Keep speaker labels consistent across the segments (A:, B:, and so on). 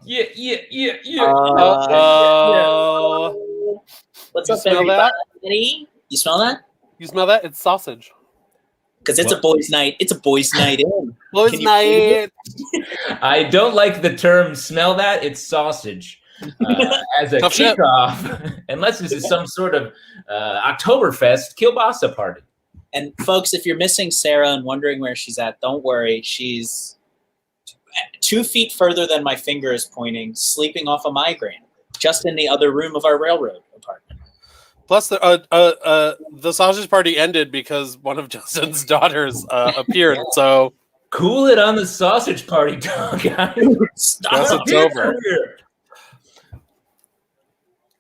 A: Yeah.
B: What's
C: You
B: up,
C: smell that?
B: everybody? You smell that?
C: You smell that? It's sausage.
B: Because it's a boys' night. It's a boys' night in.
C: Boys' night.
A: I don't like the term "smell that." It's sausage as a
C: Tough shit.
A: kickoff, unless this is some sort of Oktoberfest kielbasa party.
B: And folks, if you're missing Sarah and wondering where she's at, don't worry. She's 2 feet further than my finger is pointing, sleeping off a migraine, just in the other room of our railroad apartment.
C: Plus, the sausage party ended because one of Justin's daughters appeared. So
A: Cool it on the sausage party, dog.
B: Stop.
C: guess it's over.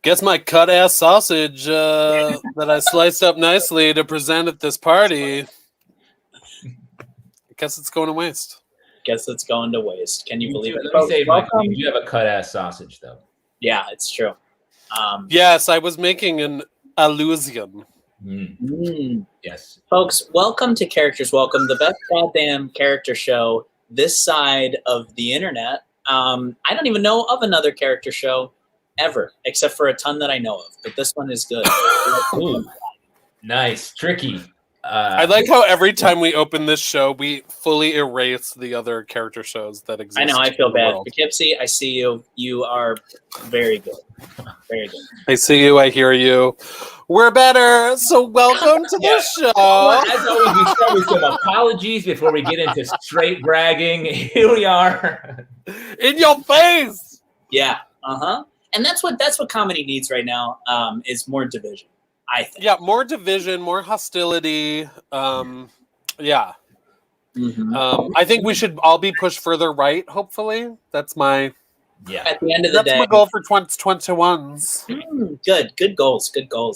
C: Guess my cut ass sausage that I sliced up nicely to present at this party. Guess it's going to waste.
B: Guess it's going to waste. Can you believe it?
A: Let me say, Michael, you do have a cut ass sausage, though.
B: Yeah, it's true.
C: Yes, I was making an allusion.
A: Yes.
B: Folks, welcome to Characters Welcome, the best goddamn character show this side of the internet. I don't even know of another character show ever, except for a ton that I know of. But this one is good.
A: Ooh, nice. Tricky.
C: I like how every time we open this show, we fully erase the other character shows that exist.
B: I know, I feel
C: in the
B: bad.
C: world.
B: Poughkeepsie, I see you. You are very good. Very good.
C: I see you, I hear you. We're better, so welcome to the show.
A: As always, we start with some apologies before we get into straight bragging. Here we are.
C: In your face!
B: Yeah. Uh-huh. And that's what comedy needs right now, is more division, I think.
C: Yeah, more division, more hostility. Yeah.
B: Mm-hmm.
C: I think we should all be pushed further right, hopefully. That's my
B: At the end of the day.
C: my goal for 2021s.
B: Good goals,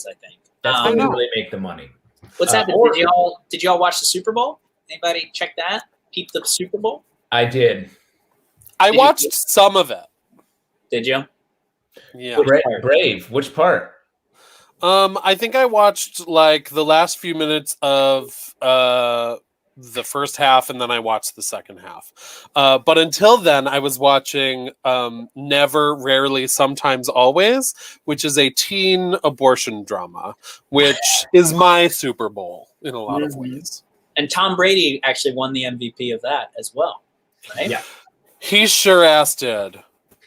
B: I think.
A: That's how we really make the money.
B: What's happening? Did y'all watch the Super Bowl? Anybody check that? Peep the Super Bowl?
A: I did.
C: I watched some of it.
B: Did you?
C: Yeah.
A: Brave. Which part?
C: I think I watched like the last few minutes of the first half, and then I watched the second half. But until then, I was watching Never, Rarely, Sometimes, Always, which is a teen abortion drama, which is my Super Bowl in a lot of ways.
B: And Tom Brady actually won the MVP of that as well, right?
A: Yeah.
C: He sure ass did.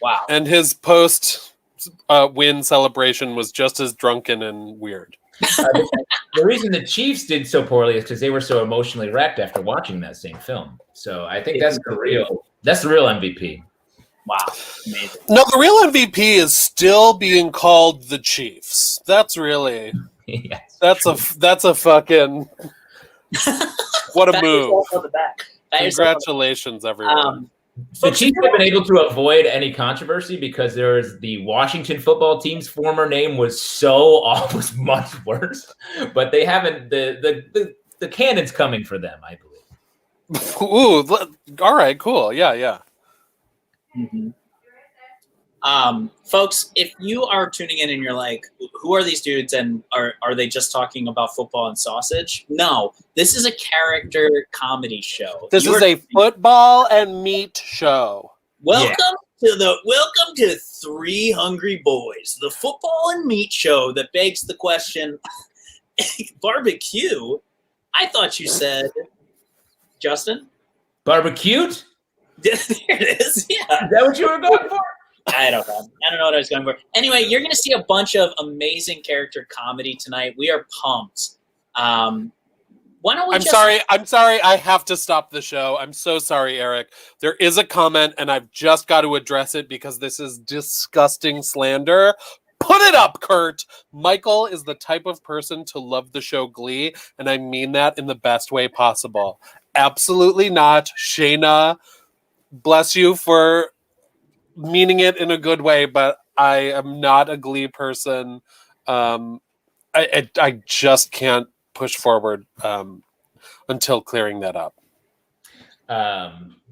B: Wow.
C: And his post win celebration was just as drunken and weird.
A: The reason the Chiefs did so poorly is because they were so emotionally wrecked after watching that same film. So I think that's the real MVP.
B: Wow. Amazing.
C: No, the real MVP is still being called the Chiefs. That's really
A: Yes,
C: that's a fucking what a move. Congratulations, everyone.
A: The Chiefs have been able to avoid any controversy because there's the Washington football team's former name was much worse, but they haven't. The cannon's coming for them, I believe.
C: Ooh, all right, cool, yeah.
B: Mm-hmm. Folks, if you are tuning in and you're like, who are these dudes and are they just talking about football and sausage? No, this is a character comedy show.
C: This is a football and meat show.
B: Welcome to Three Hungry Boys, the football and meat show that begs the question, barbecue? I thought you said, Justin?
A: Barbecued?
B: There it is, yeah.
A: Is that what you were going for?
B: I don't know what I was going for. Anyway, you're going to see a bunch of amazing character comedy tonight. We are pumped. Why don't we
C: I'm sorry. I have to stop the show. I'm so sorry, Eric. There is a comment, and I've just got to address it because this is disgusting slander. Put it up, Kurt. Michael is the type of person to love the show Glee, and I mean that in the best way possible. Absolutely not. Shayna, bless you for meaning it in a good way, but I am not a Glee person. I just can't push forward until clearing that up.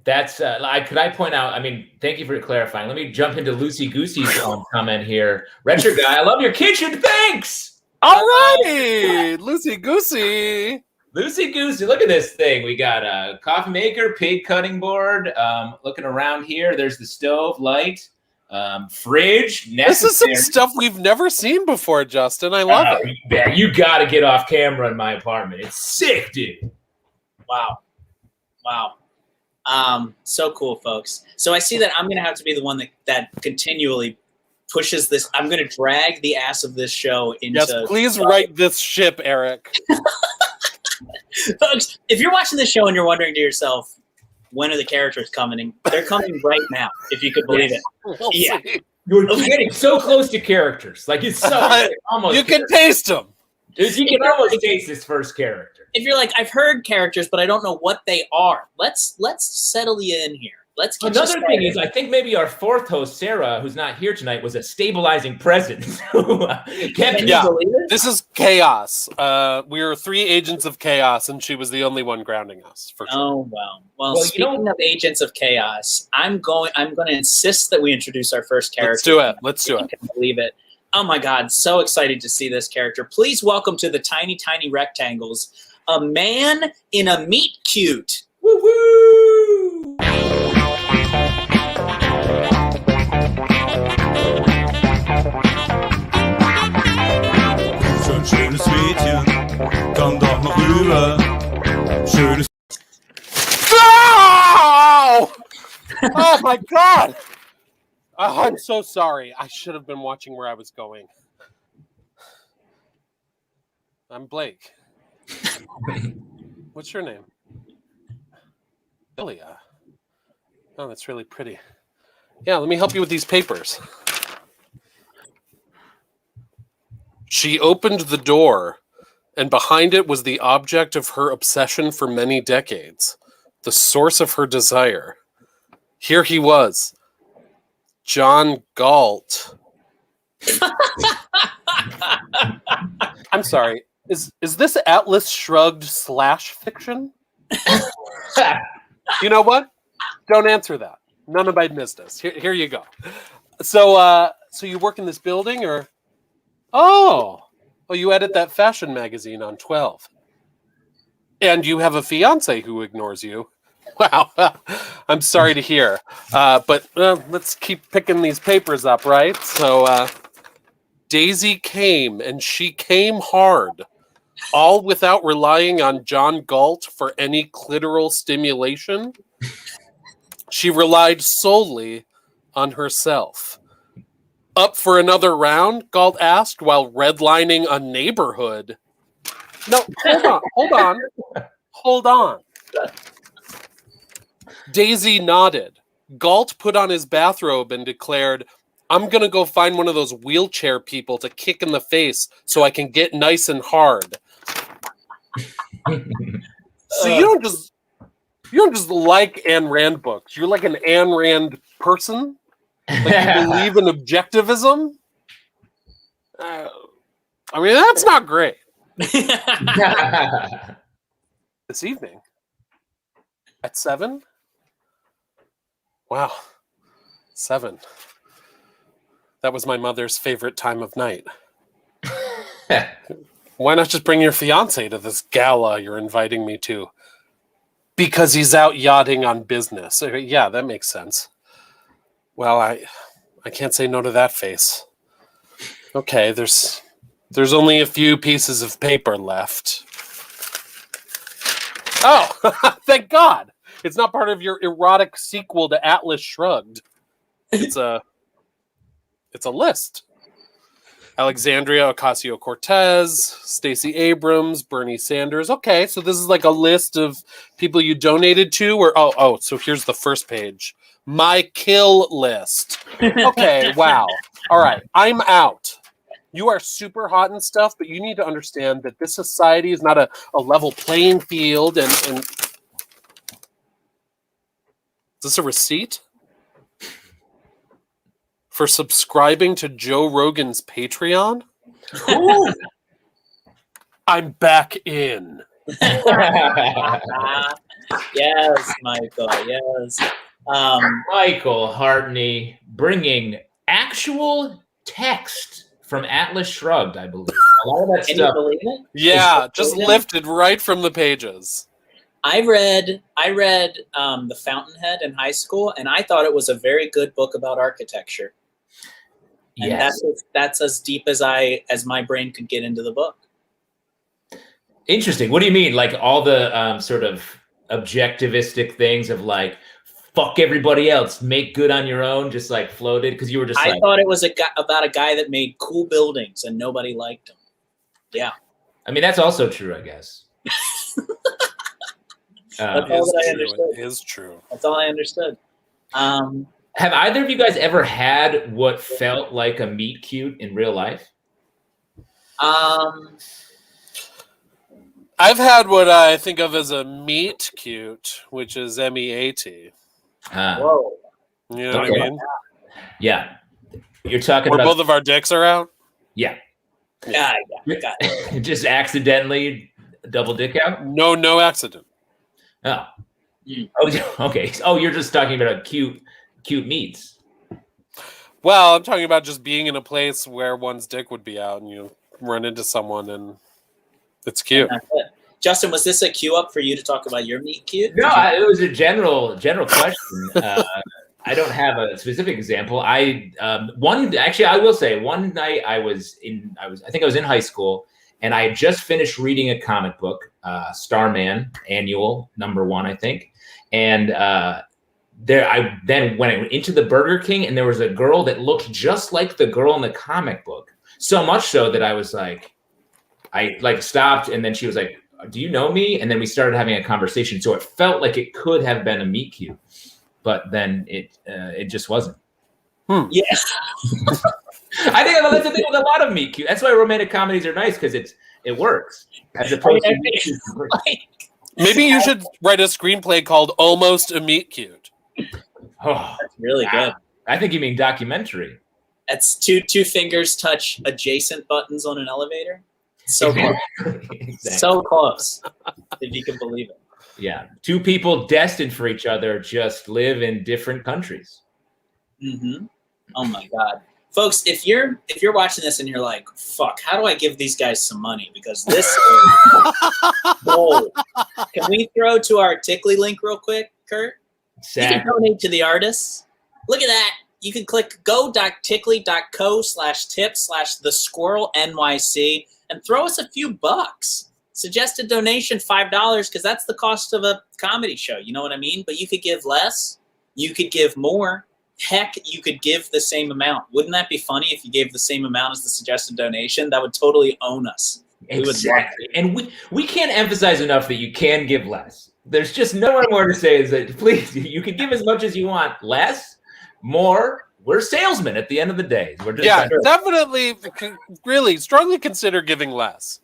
A: That's could I point out? I mean, thank you for clarifying. Let me jump into Lucy Goosey's comment here. Retro guy, I love your kitchen. Thanks.
C: All righty, Lucy Goosey.
A: Loosey goosey. Look at this thing. We got a coffee maker, pig cutting board. Looking around here, there's the stove, light, fridge.
C: This is some stuff we've never seen before, Justin. I love it.
A: Yeah, you got to get off camera in my apartment. It's sick, dude.
B: Wow. So cool, folks. So I see that I'm going to have to be the one that continually pushes this. I'm going to drag the ass of this show into.
C: Yes, please right this ship, Eric.
B: Folks, if you're watching this show and you're wondering to yourself, when are the characters coming? They're coming right now, if you could believe it. Yeah.
A: You're getting so close to characters. Like, it's so almost.
C: You can taste them.
A: Dude, you can almost taste this first character.
B: If you're like, I've heard characters, but I don't know what they are, let's settle you in here. Let's get
A: Another thing is, I think maybe our fourth host, Sarah, who's not here tonight, was a stabilizing presence.
B: Can you believe it?
C: This is chaos. We are 3 agents of chaos, and she was the only one grounding us. For sure.
B: Oh well. Speaking of agents of chaos, I'm going to insist that we introduce our first character.
C: Let's do it.
B: I can't believe it. Oh my God, so excited to see this character. Please welcome to the tiny, tiny rectangles, a man in a meat cute.
A: Woo woo!
D: Schönes Mädchen, komm doch noch rüber. Schönes.
C: Oh! Oh my God! I'm so sorry. I should have been watching where I was going. I'm Blake. What's your name? Ilya. Oh, that's really pretty. Yeah, let me help you with these papers. She opened the door, and behind it was the object of her obsession for many decades, the source of her desire. Here he was, John Galt. I'm sorry. Is this Atlas Shrugged / fiction? You know what? Don't answer that. None of my business. Here you go. So you work in this building, or? Oh, you edit that fashion magazine on 12. And you have a fiance who ignores you. Wow. I'm sorry to hear. But let's keep picking these papers up, right? So Daisy came, and she came hard, all without relying on John Galt for any clitoral stimulation. She relied solely on herself. Up for another round? Galt asked while redlining a neighborhood. No, hold on. Daisy nodded. Galt put on his bathrobe and declared, I'm going to go find one of those wheelchair people to kick in the face so I can get nice and hard. So you don't just like Ayn Rand books. You're like an Ayn Rand person? Like you believe in objectivism? I mean, that's not great. This evening? At 7? Wow. 7. That was my mother's favorite time of night. Why not just bring your fiancé to this gala you're inviting me to? Because he's out yachting on business. Yeah, that makes sense. Well, I can't say no to that face. Okay, there's only a few pieces of paper left. Oh, thank God. It's not part of your erotic sequel to Atlas Shrugged. It's a list. Alexandria Ocasio-Cortez, Stacey Abrams, Bernie Sanders. Okay, so this is like a list of people you donated to, or so here's the first page. My kill list. Okay, wow. All right, I'm out. You are super hot and stuff, but you need to understand that this society is not a level playing field. And is this a receipt? For subscribing to Joe Rogan's Patreon? I'm back in.
B: Yes, Michael, yes.
A: Michael Hartney bringing actual text from Atlas Shrugged, I believe. A lot of that
B: Can you
A: stuff.
B: believe it?
C: Yeah, just lifted right from the pages.
B: I read The Fountainhead in high school, and I thought it was a very good book about architecture. And
A: Yes.
B: that's as deep as my brain could get into the book.
A: Interesting. What do you mean? Like all the sort of objectivistic things of like, fuck everybody else, make good on your own, just like floated? Because you were just
B: I thought it was about a guy that made cool buildings and nobody liked him. Yeah.
A: I mean, that's also true, I guess.
B: That's all that I understood.
C: It is true.
B: That's all I understood.
A: Have either of you guys ever had what felt like a meet cute in real life?
C: I've had what I think of as a meet cute, which is MEAT.
B: Whoa.
C: You know what I mean?
A: Yeah. You're talking
C: Where
A: about
C: both of our dicks are out?
A: Yeah.
B: Yeah, got it.
A: Just accidentally double dick out?
C: No accident.
A: Oh.
B: Mm.
A: Oh, okay. Oh, you're just talking about cute meets.
C: Well, I'm talking about just being in a place where one's dick would be out and you run into someone and it's cute.
B: And that's it. Justin, was this a cue up for you to talk about your meet cute?
A: No, it was a general question. I don't have a specific example. I will say one night I think I was in high school and I had just finished reading a comic book, Starman Annual #1, I think. And I then went into the Burger King and there was a girl that looked just like the girl in the comic book. So much so that I was like, I like stopped and then she was like, do you know me? And then we started having a conversation. So it felt like it could have been a meet cute, but then it just wasn't.
B: Yeah.
A: I think that's the thing with a lot of meet cute. That's why romantic comedies are nice because it works as opposed to meet cute.
C: Maybe you should write a screenplay called Almost a Meet Cute.
A: Oh,
B: That's really good.
A: I think you mean documentary.
B: That's two fingers touch adjacent buttons on an elevator. So close.
A: Exactly.
B: So close. If you can believe it.
A: Yeah. Two people destined for each other just live in different countries.
B: Mm-hmm. Oh my God. Folks, if you're watching this and you're like, fuck, how do I give these guys some money? Because this is gold. Can we throw to our Tickly link real quick, Kurt? You can donate to the artists. Look at that. You can click go.tickly.co/tip/thesquirrelnyc and throw us a few bucks. Suggested donation $5 because that's the cost of a comedy show. You know what I mean? But you could give less. You could give more. Heck, you could give the same amount. Wouldn't that be funny if you gave the same amount as the suggested donation? That would totally own us.
A: Exactly. And we can't emphasize enough that you can give less. There's just no one more to say is that please, you can give as much as you want. Less, more. We're salesmen at the end of the day. We're just
C: definitely, really strongly consider giving less.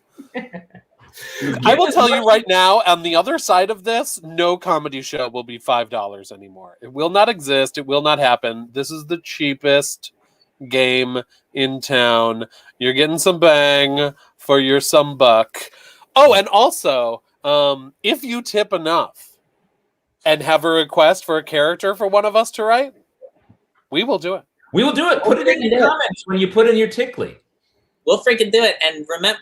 C: I will tell you right now, on the other side of this, no comedy show will be $5 anymore. It will not exist. It will not happen. This is the cheapest game in town. You're getting some bang for your some buck. Oh, and also, if you tip enough and have a request for a character for one of us to write, we will do it.
A: We will do it. Put it in the comments when you put in your tickly.
B: We'll freaking do it. And remember,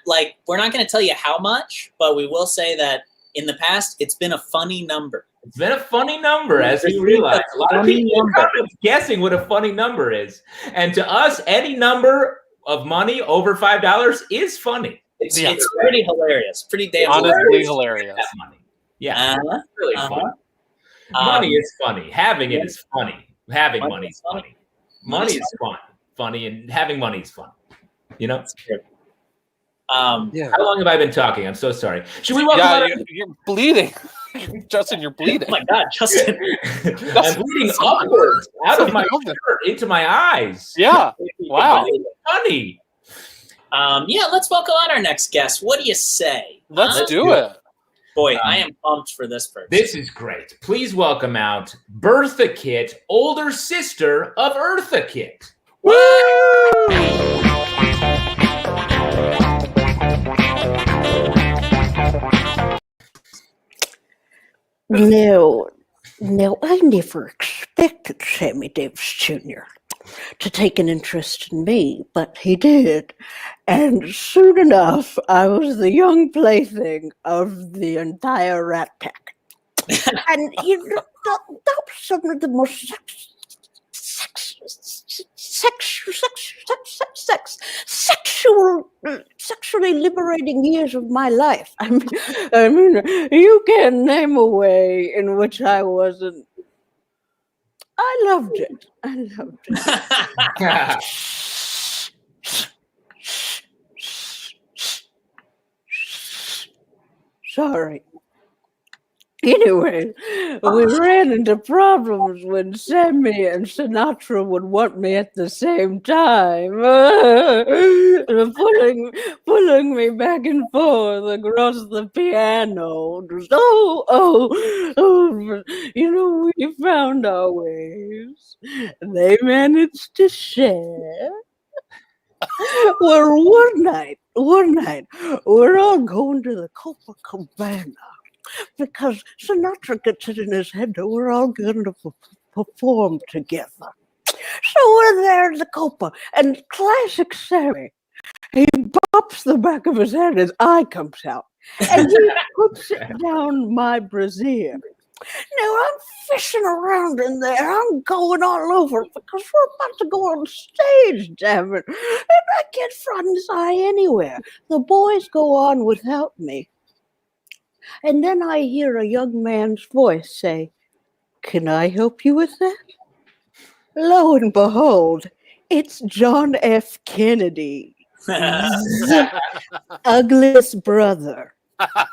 B: we're not going to tell you how much, but we will say that in the past, it's been a funny number.
A: It's been a funny number, as you realize. A lot of people are guessing what a funny number is. And to us, any number of money over $5 is funny.
B: It's pretty hilarious. Pretty damn
C: honestly hilarious.
A: That money. Yeah. It's really fun. Money is funny. Having it is funny. Having money is funny. Money is fun. Funny, and having money is fun. You know? How long have I been talking? I'm so sorry. Should we welcome
C: you're bleeding. Justin, you're bleeding.
B: Oh my God, Justin.
A: I'm bleeding upwards out of my shirt into my eyes.
C: Yeah. Wow.
A: Funny.
B: Let's welcome on our next guest. What do you say?
C: Let's do it.
B: Boy, I am pumped for this person.
A: This is great. Please welcome out Eartha Kitt, older sister of Eartha Kitt.
C: Woo!
E: No, I never expected Sammy Davis Jr. to take an interest in me, but he did. And soon enough, I was the young plaything of the entire rat pack. And that was some of the most sexually liberating years of my life. I mean, you can't name a way in which I wasn't. I loved it. Sorry. Anyway, we ran into problems when Sammy and Sinatra would want me at the same time, pulling me back and forth across the piano. We found our ways. They managed to share. Well, one night, we're all going to the Copacabana. Because Sinatra gets it in his head that we're all going to perform together. So we're there at the Copa, and classic Sammy, he bops the back of his head, his eye comes out, and he puts it down my brassiere. Now I'm fishing around in there, I'm going all over because we're about to go on stage, damn it. And I can't find his eye anywhere. The boys go on without me. And then I hear a young man's voice say, "Can I help you with that?" Lo and behold, it's John F. Kennedy, ugliest brother. Now,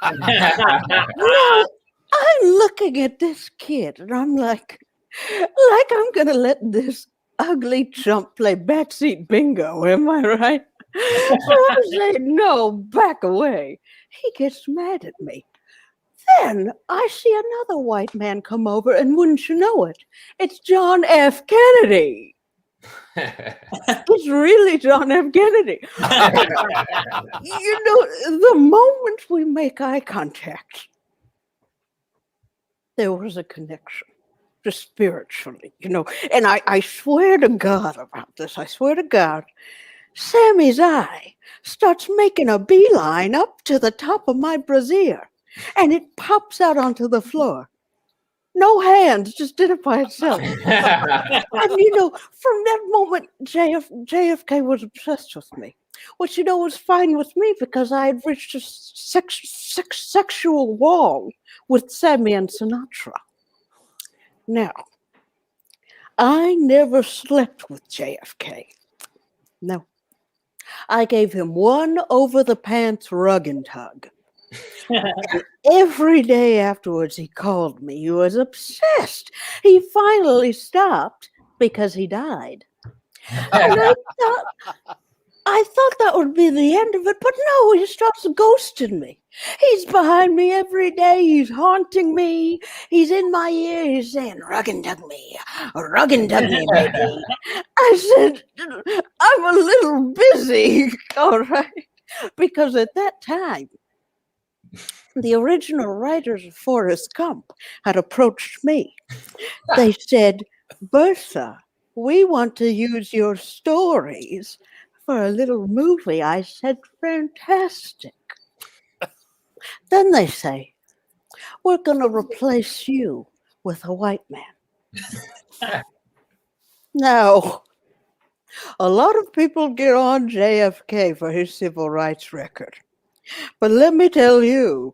E: I'm looking at this kid, and I'm like I'm going to let this ugly chump play backseat bingo, am I right? So I say, no, back away. He gets mad at me. Then I see another white man come over, and wouldn't you know it, it's John F. Kennedy. It's really John F. Kennedy. The moment we make eye contact, there was a connection, just spiritually, And I swear to God about this. I swear to God, Sammy's eye starts making a beeline up to the top of my brassiere. And it pops out onto the floor. No hands, just did it by itself. And from that moment, JFK was obsessed with me, which was fine with me because I had reached a sexual wall with Sammy and Sinatra. Now, I never slept with JFK. No. I gave him one over-the-pants rug and tug. Every day afterwards, he called me. He was obsessed. He finally stopped because he died. And I thought that would be the end of it, but no, he starts ghosting me. He's behind me every day. He's haunting me. He's in my ear. He's saying, "Rug and tug me, baby." I said, "I'm a little busy," all right? Because at that time, the original writers of Forrest Gump had approached me. They said, "Bertha, we want to use your stories for a little movie." I said, "Fantastic." Then they say, "We're going to replace you with a white man." Now, a lot of people get on JFK for his civil rights record. But let me tell you,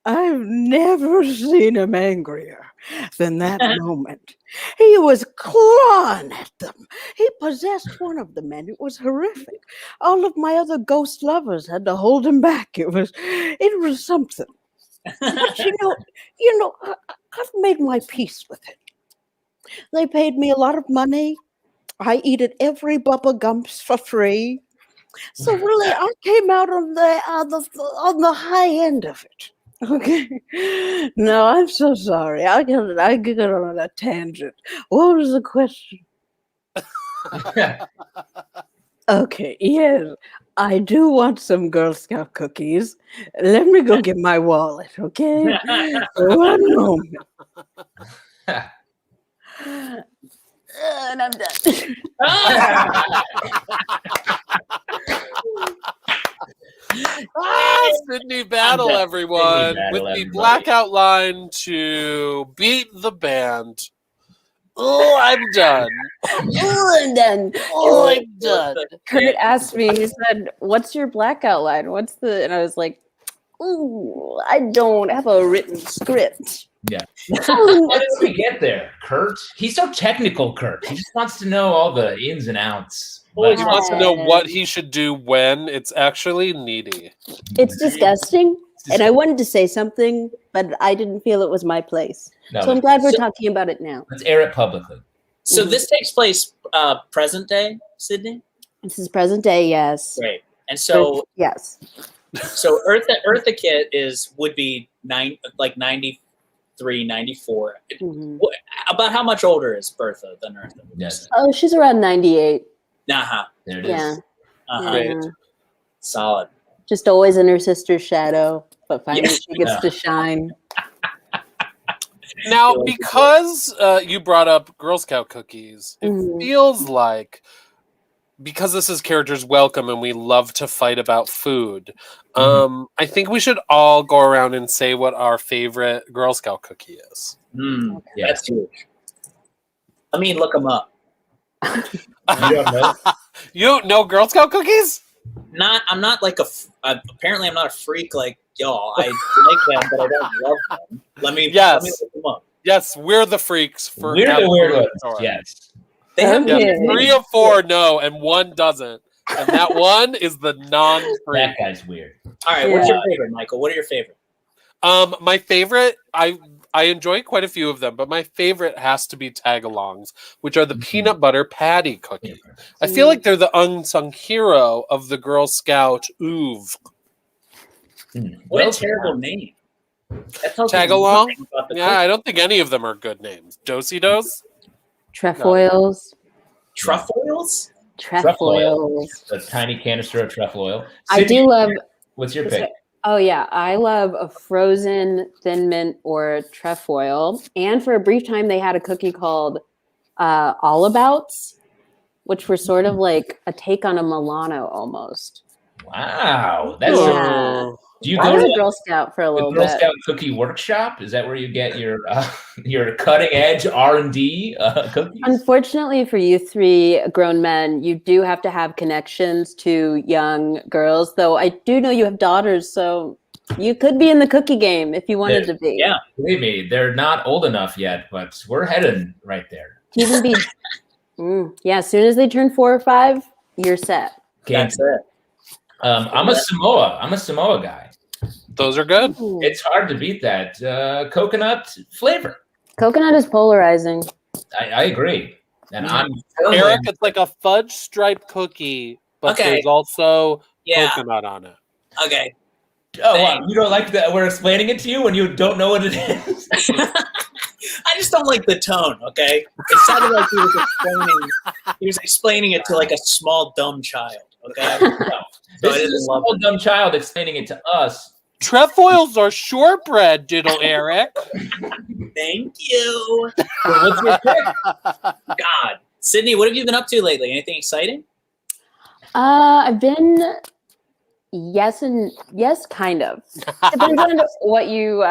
E: I've never seen him angrier than that moment. He was clawing at them. He possessed one of the men. It was horrific. All of my other ghost lovers had to hold him back. It was something. But I've made my peace with it. They paid me a lot of money. I eat at every Bubba Gump's for free. So really, I came out on the high end of it. Okay. No, I'm so sorry. I get on a tangent. What was the question? Okay, yes, I do want some Girl Scout cookies. Let me go get my wallet, okay? One moment. And I'm done.
C: Sydney Battle,
B: I'm done.
C: everyone,
A: Sydney Battle,
C: with the
A: everybody.
C: blackout line to beat the band. Oh, I'm done.
E: I'm done.
C: Oh, I'm done.
E: Kurt asked me, he said, "What's your blackout line? What's the?" And I was like, "Ooh, I don't have a written script."
A: Yeah. How did we get there, Kurt? He's so technical, Kurt. He just wants to know all the ins and outs.
C: Well, he wants to know what he should do when. It's actually needy.
E: It's disgusting, and I wanted to say something, but I didn't feel it was my place.
A: No,
E: So I'm glad we're talking about it now.
A: let's air it publicly.
B: So this takes place present day, Sydney?
E: This is present day, yes.
B: Right. And so
E: Yes.
B: so Eartha Kitt would be 93, 94.
E: Mhm.
B: About how much older is Bertha than Eartha?
A: Yes.
E: Oh, she's around 98.
B: Uh-huh.
A: There it is.
E: Yeah.
B: Uh-huh.
C: Great.
E: Yeah.
B: Solid.
E: Just always in her sister's shadow, but finally
B: Yes.
E: she gets
A: Yeah.
E: to shine.
C: Now, because you brought up Girl Scout cookies, it
E: Mhm.
C: feels like, because this is Characters Welcome and we love to fight about food, I think we should all go around and say what our favorite Girl Scout cookie is.
A: Yeah.
B: That's huge. Let me look them up.
A: You don't know?
C: You don't know Girl Scout cookies?
B: I'm not like apparently I'm not a freak like y'all. I like them, but I don't love them. Let me look them up.
C: Yes, we're the freaks for
A: We're the weird ones.
C: sure.
A: Yes.
B: They have
E: Okay.
C: Yes, 3 of 4 know, and 1 doesn't. And that one is the non-freak.
A: That guy's weird.
B: All right, what's your favorite, Michael? What are your favorite?
C: My favorite, I enjoy quite a few of them, but my favorite has to be tagalongs, which are the peanut butter patty cookie. I feel like they're the unsung hero of the Girl Scout oeuvre.
B: What a terrible name. That tells me
C: Tagalong?
B: nothing about the
C: Yeah, I don't think any of them are good names. Dosey-dos?
E: Trefoils.
B: Truffles?
E: Trefoils.
A: A tiny canister of truffle oil.
E: I
A: Sydney,
E: do love.
A: What's your pick?
E: Oh yeah, I love a frozen thin mint or trefoil. And for a brief time, they had a cookie called All Abouts, which were sort of like a take on a Milano almost.
A: Wow. That's
E: Yeah.
A: Do you
E: I
A: go
E: was
A: to
E: a Girl Scout for a
A: the
E: little
A: Girl
E: bit.
A: Scout cookie workshop? Is that where you get your cutting edge R&D cookies?
E: Unfortunately for you three grown men, you do have to have connections to young girls, though I do know you have daughters, so you could be in the cookie game if you wanted to be.
B: Yeah.
A: Believe me, they're not old enough yet, but we're heading right there.
E: Even be yeah, as soon as they turn 4 or 5, you're set.
B: That's it.
A: I'm a Samoa guy.
C: Those are good.
A: It's hard to beat that coconut flavor.
E: Coconut is polarizing.
A: I agree, and I'm
C: Eric, it's like a fudge stripe cookie, but
B: Okay.
C: there's also
B: Yeah.
C: coconut on it.
B: Okay.
A: Oh, wow. You don't like that we're explaining it to you when you don't know what it is?
B: I just don't like the tone, okay? It sounded like he was explaining it to like a small dumb child, okay?
A: This is a small dumb child explaining it to us.
C: Trefoils are shortbread, diddle Eric.
B: Thank you.
A: So what's your pick?
B: God. Sydney, what have you been up to lately? Anything exciting?
E: I've been yes, kind of. Depends on what you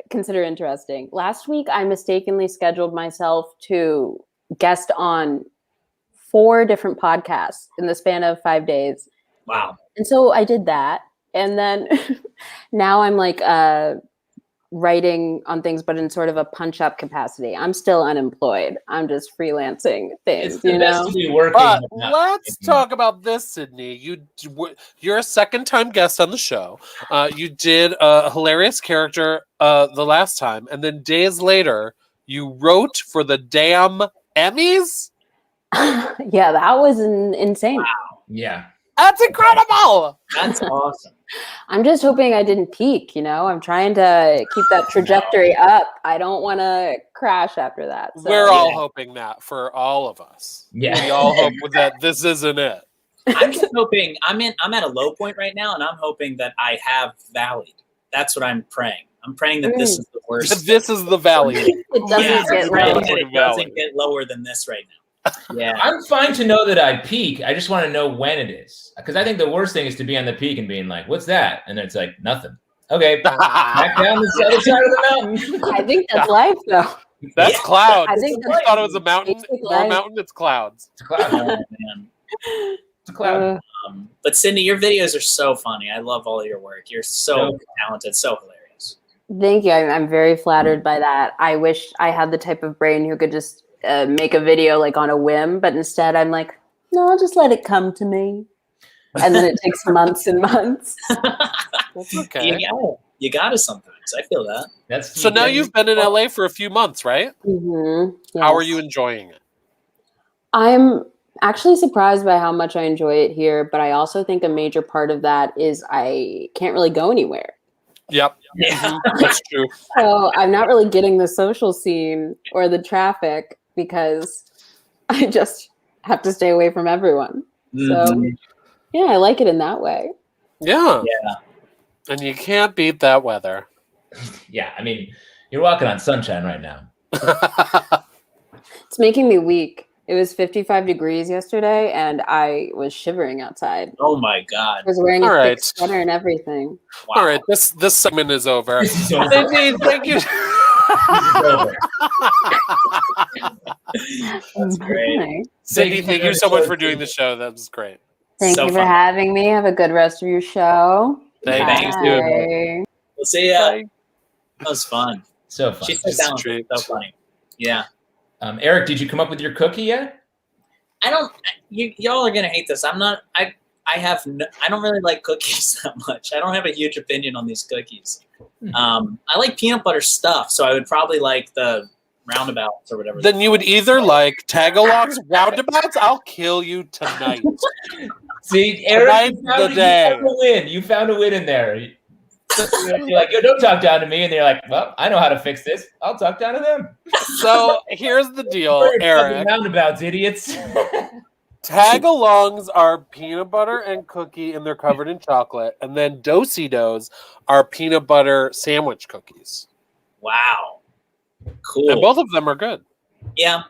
E: consider interesting. Last week, I mistakenly scheduled myself to guest on 4 different podcasts in the span of 5 days.
B: Wow.
E: And so I did that. And then now I'm like writing on things, but in sort of a punch-up capacity. I'm still unemployed. I'm just freelancing things,
A: It's the best to be working.
C: But
A: not
C: let's
A: making
C: talk about this, Sydney. You're a second-time guest on the show. You did a hilarious character the last time, and then days later, you wrote for the damn Emmys?
E: Yeah, that was insane.
B: Wow.
A: Yeah.
C: That's incredible!
B: That's awesome.
E: I'm just hoping I didn't peak, I'm trying to keep that trajectory up. I don't want to crash after that. So.
C: We're all hoping that for all of us.
A: Yeah.
C: We all hope that this isn't it.
B: I'm just hoping I'm at a low point right now, and I'm hoping that I have valleyed. That's what I'm praying. I'm praying that this is the worst.
C: This is the valley.
E: It doesn't
B: Yeah,
E: get
B: I'm praying
E: low.
B: that it doesn't get lower than this right now. Yeah.
A: I'm fine to know that I peak. I just want to know when it is. Because I think the worst thing is to be on the peak and being like, what's that? And then it's like, nothing. Okay, back down the other side of the mountain.
E: I think that's life, though.
C: That's clouds.
E: I think
C: I thought it was a mountain.
E: Basic
C: Or a
E: life.
C: mountain, it's clouds.
A: It's a cloud.
B: Oh, man.
A: It's a cloud.
B: But Cindy, your videos are so funny. I love all your work. You're so talented, so hilarious.
E: Thank you. I'm very flattered by that. I wish I had the type of brain who could just make a video like on a whim, but instead I'm like, no, I'll just let it come to me. And then it takes months and months.
C: That's okay.
B: You got to sometimes. I feel that.
C: So now you've been in LA for a few months, right?
E: Mm-hmm. Yes.
C: How are you enjoying it?
E: I'm actually surprised by how much I enjoy it here, but I also think a major part of that is I can't really go anywhere.
C: Yep.
B: Yeah.
C: That's true.
E: So I'm not really getting the social scene or the traffic because I just have to stay away from everyone. So yeah, I like it in that way.
C: Yeah.
B: Yeah.
C: And you can't beat that weather.
A: Yeah, I mean, you're walking on sunshine right now.
E: It's making me weak. It was 55 degrees yesterday, and I was shivering outside.
B: Oh my God.
E: I was wearing
C: All
E: a
C: right.
E: thick sweater and everything.
B: Wow.
C: All right, this segment is over.
A: This is over.
C: Cindy, thank you.
A: This is over.
B: That's great.
E: Hi.
C: Cindy, thank you so much for doing the show. That was great.
E: Thank
B: So
E: you for
B: fun.
E: having me. Have a good rest of your show.
C: Thank
B: Bye.
C: you.
B: We'll see ya.
C: Bye.
B: That was fun.
A: So fun.
B: She's so
C: It's a
B: talented.
C: treat.
B: So funny. Yeah.
A: Eric, did you come up with your cookie yet?
B: I don't. Y'all are gonna hate this. I'm not. I don't really like cookies that much. I don't have a huge opinion on these cookies. I like peanut butter stuff, so I would probably like the roundabouts or whatever.
C: Then you would either like Tagalongs, roundabouts. I'll kill you tonight.
A: See, Eric,
C: Tonight's the day.
A: you found a win. You found a win in there. You're like, yo, don't talk down to me. And they're like, well, I know how to fix this. I'll talk down to them.
C: So here's the deal,
A: Fucking
C: Eric.
A: roundabouts, idiots.
C: Tagalongs are peanut butter and cookie, and they're covered in chocolate. And then Do-si-dos are peanut butter sandwich cookies.
B: Wow. Cool.
C: And both of them are good.
B: Yeah.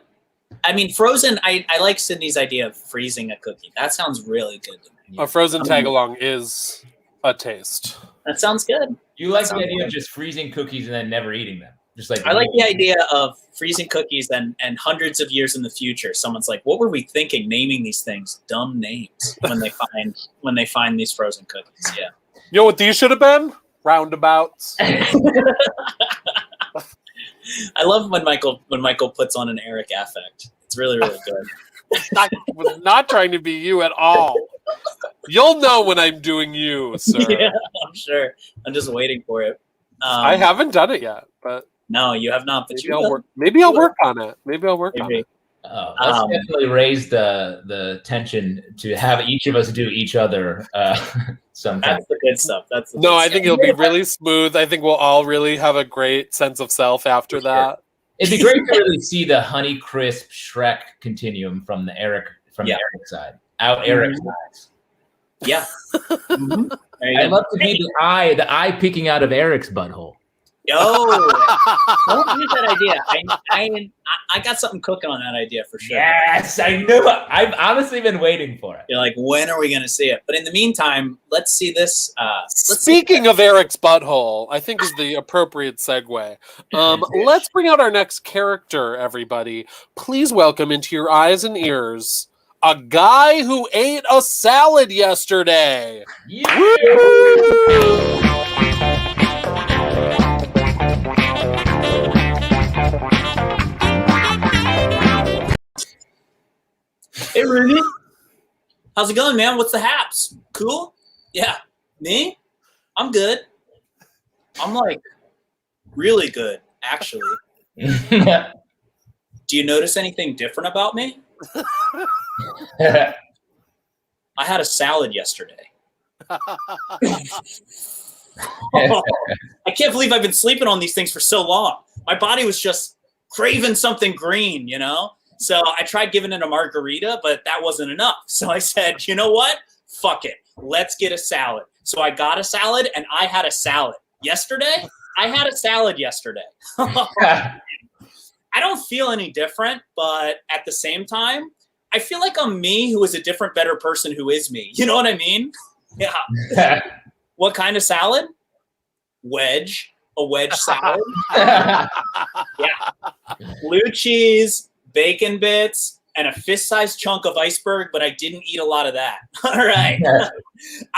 B: I mean, frozen. I like Sydney's idea of freezing a cookie. That sounds really good to me.
C: A frozen tagalong is a taste.
B: That sounds good.
A: You like the
B: Sounds
A: idea
B: good.
A: of just freezing cookies and then never eating them. Just like
B: I like the idea of freezing cookies and hundreds of years in the future, someone's like, "What were we thinking naming these things? Dumb names." When they find these frozen cookies, yeah.
C: You know what these should have been? Roundabouts.
B: I love when Michael puts on an Eric affect. It's really really good.
C: I was not trying to be you at all. You'll know when I'm doing you, sir.
B: Yeah, I'm sure. I'm just waiting for it.
C: I haven't done it yet, but
B: No, you have not. But
C: maybe
B: you
C: I'll
B: will.
C: work. Maybe I'll work on it. Maybe I'll work on
B: Maybe.
C: it.
A: Let's definitely raise the tension to have each of us do each other sometimes.
B: That's the good stuff. That's the
C: No,
B: good
C: I
B: stuff.
C: think it'll be really smooth. I think we'll all really have a great sense of self after that.
A: It'd be great to really see the Honeycrisp Shrek continuum from the Eric side. Out Eric's eyes.
B: Yeah. Mhm. There you
A: I'd
B: go.
A: love to be the eye peeking out of Eric's butthole.
B: Yo, don't use that idea. I got something cooking on that idea for sure.
A: Yes, I knew it. I've honestly been waiting for it.
B: You're like, when are we going to see it? But in the meantime, let's see this.
C: Speaking of Eric's butthole, I think is the appropriate segue. Let's bring out our next character, everybody. Please welcome into your eyes and ears a guy who ate a salad yesterday.
A: Yeah.
B: Hey, Rudy. How's it going, man? What's the haps? Cool? Yeah. Me? I'm good. I'm like really good, actually. Do you notice anything different about me? I had a salad yesterday. I can't believe I've been sleeping on these things for so long. My body was just craving something green, you know? So I tried giving it a margarita, but that wasn't enough. So I said, you know what? Fuck it. Let's get a salad. So I got a salad, and I had a salad. Yesterday, I had a salad yesterday. I don't feel any different, but at the same time, I feel like I'm me who is a different, better person who is me. You know what I mean? Yeah. What kind of salad? Wedge. A wedge salad. Yeah. Blue cheese, bacon bits, and a fist-sized chunk of iceberg, but I didn't eat a lot of that. All right.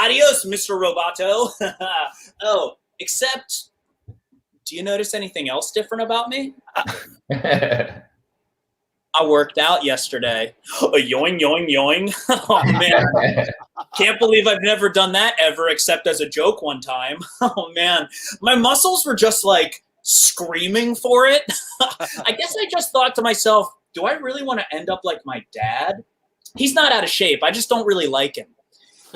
B: Adios, Mr. Roboto. Oh, except, do you notice anything else different about me? I worked out yesterday. Yoing, yoing, yoing. Oh, man. Can't believe I've never done that ever except as a joke one time. Oh, man. My muscles were just like screaming for it. I guess I just thought to myself, do I really want to end up like my dad? He's not out of shape. I just don't really like him.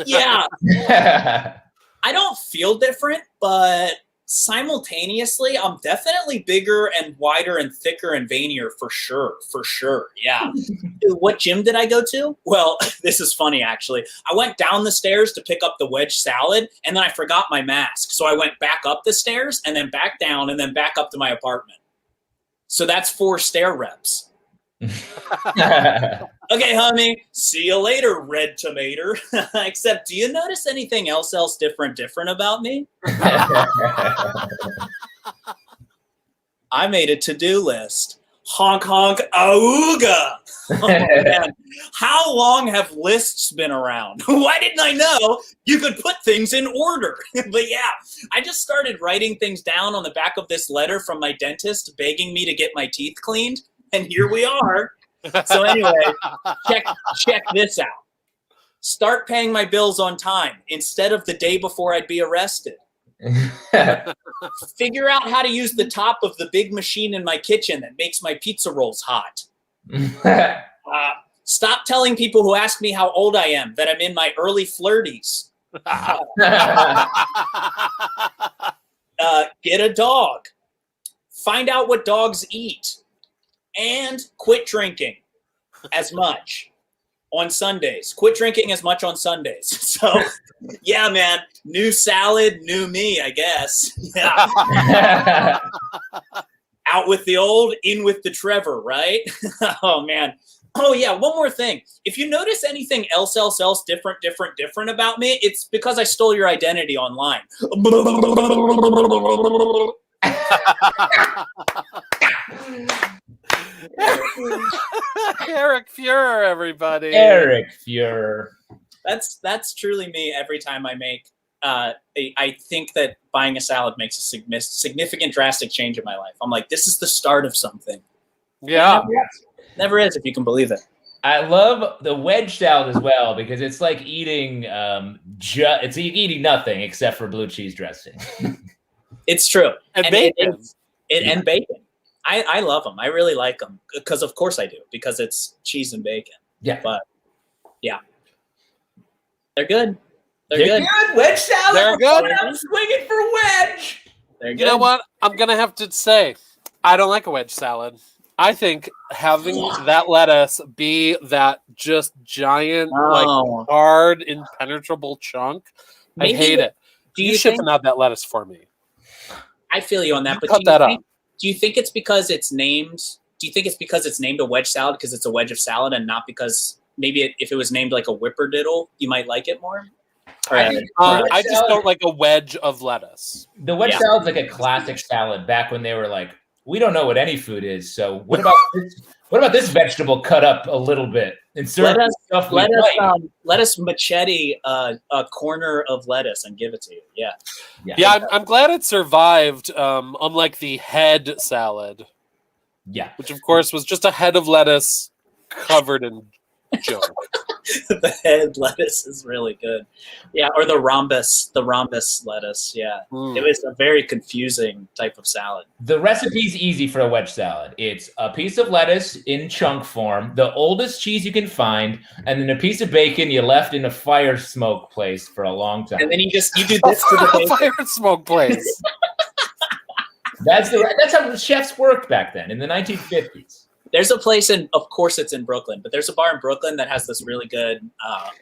B: Yeah. I don't feel different, but simultaneously, I'm definitely bigger and wider and thicker and veinier for sure. For sure. Yeah. What gym did I go to? Well, this is funny, actually. I went down the stairs to pick up the wedge salad, and then I forgot my mask. So I went back up the stairs and then back down and then back up to my apartment. So that's 4 stair reps. Okay, homie. See you later, red tomato. Except, do you notice anything else different about me? I made a to-do list. Honk, honk, auga. Oh, man. How long have lists been around? Why didn't I know you could put things in order? But yeah, I just started writing things down on the back of this letter from my dentist begging me to get my teeth cleaned. And here we are. So anyway, check this out. Start paying my bills on time instead of the day before I'd be arrested. Figure out how to use the top of the big machine in my kitchen that makes my pizza rolls hot. Stop telling people who ask me how old I am that I'm in my early flirties. Get a dog. Find out what dogs eat. And quit drinking as much on Sundays. Quit drinking as much on Sundays. So, yeah, man, new salad, new me, I guess. Yeah. Out with the old, in with the Trevor, right? Oh, man. Oh, yeah, one more thing. If you notice anything else different about me, it's because I stole your identity online.
C: Eric Fuhrer, everybody.
A: Eric Fuhrer.
B: That's truly me every time I make. I think that buying a salad makes a significant, drastic change in my life. I'm like, this is the start of something.
C: Yeah.
B: Never is, if you can believe it.
A: I love the wedge salad as well because it's like eating it's eating nothing except for blue cheese dressing.
B: It's true.
C: And bacon.
B: And bacon. I love them. I really like them because, of course, I do because it's cheese and bacon.
A: Yeah,
B: but yeah, they're good.
A: They're good. Wedge salad.
C: They're good.
A: I'm swinging for wedge.
B: They're good.
C: You know what? I'm gonna have to say, I don't like a wedge salad. I think having that lettuce be that just giant, like hard, impenetrable chunk, I hate it. You shouldn't have that lettuce for me.
B: I feel you on that. But
C: cut that up.
B: Do you think it's because it's named? Do you think it's because it's named a wedge salad because it's a wedge of salad, and not because maybe if it was named like a whipperdiddle, you might like it more?
C: I just don't like a wedge of lettuce.
A: The wedge salad's like a classic salad. Back when they were like, we don't know what any food is, so what about this? What about this vegetable cut up a little bit? Let
B: us machete a corner of lettuce and give it to you.
C: Yeah. I'm glad it survived. Unlike the head salad.
A: Yeah,
C: which of course was just a head of lettuce covered in junk.
B: The head lettuce is really good. Yeah, or the rhombus lettuce. Yeah. It was a very confusing type of salad.
A: The recipe's easy for a wedge salad. It's a piece of lettuce in chunk form, the oldest cheese you can find, and then a piece of bacon you left in a fire smoke place for a long time.
B: And then you do this to the bacon.
C: Fire smoke place.
A: That's how the chefs worked back then in the 1950s.
B: There's a place of course it's in Brooklyn, but there's a bar in Brooklyn that has this really good a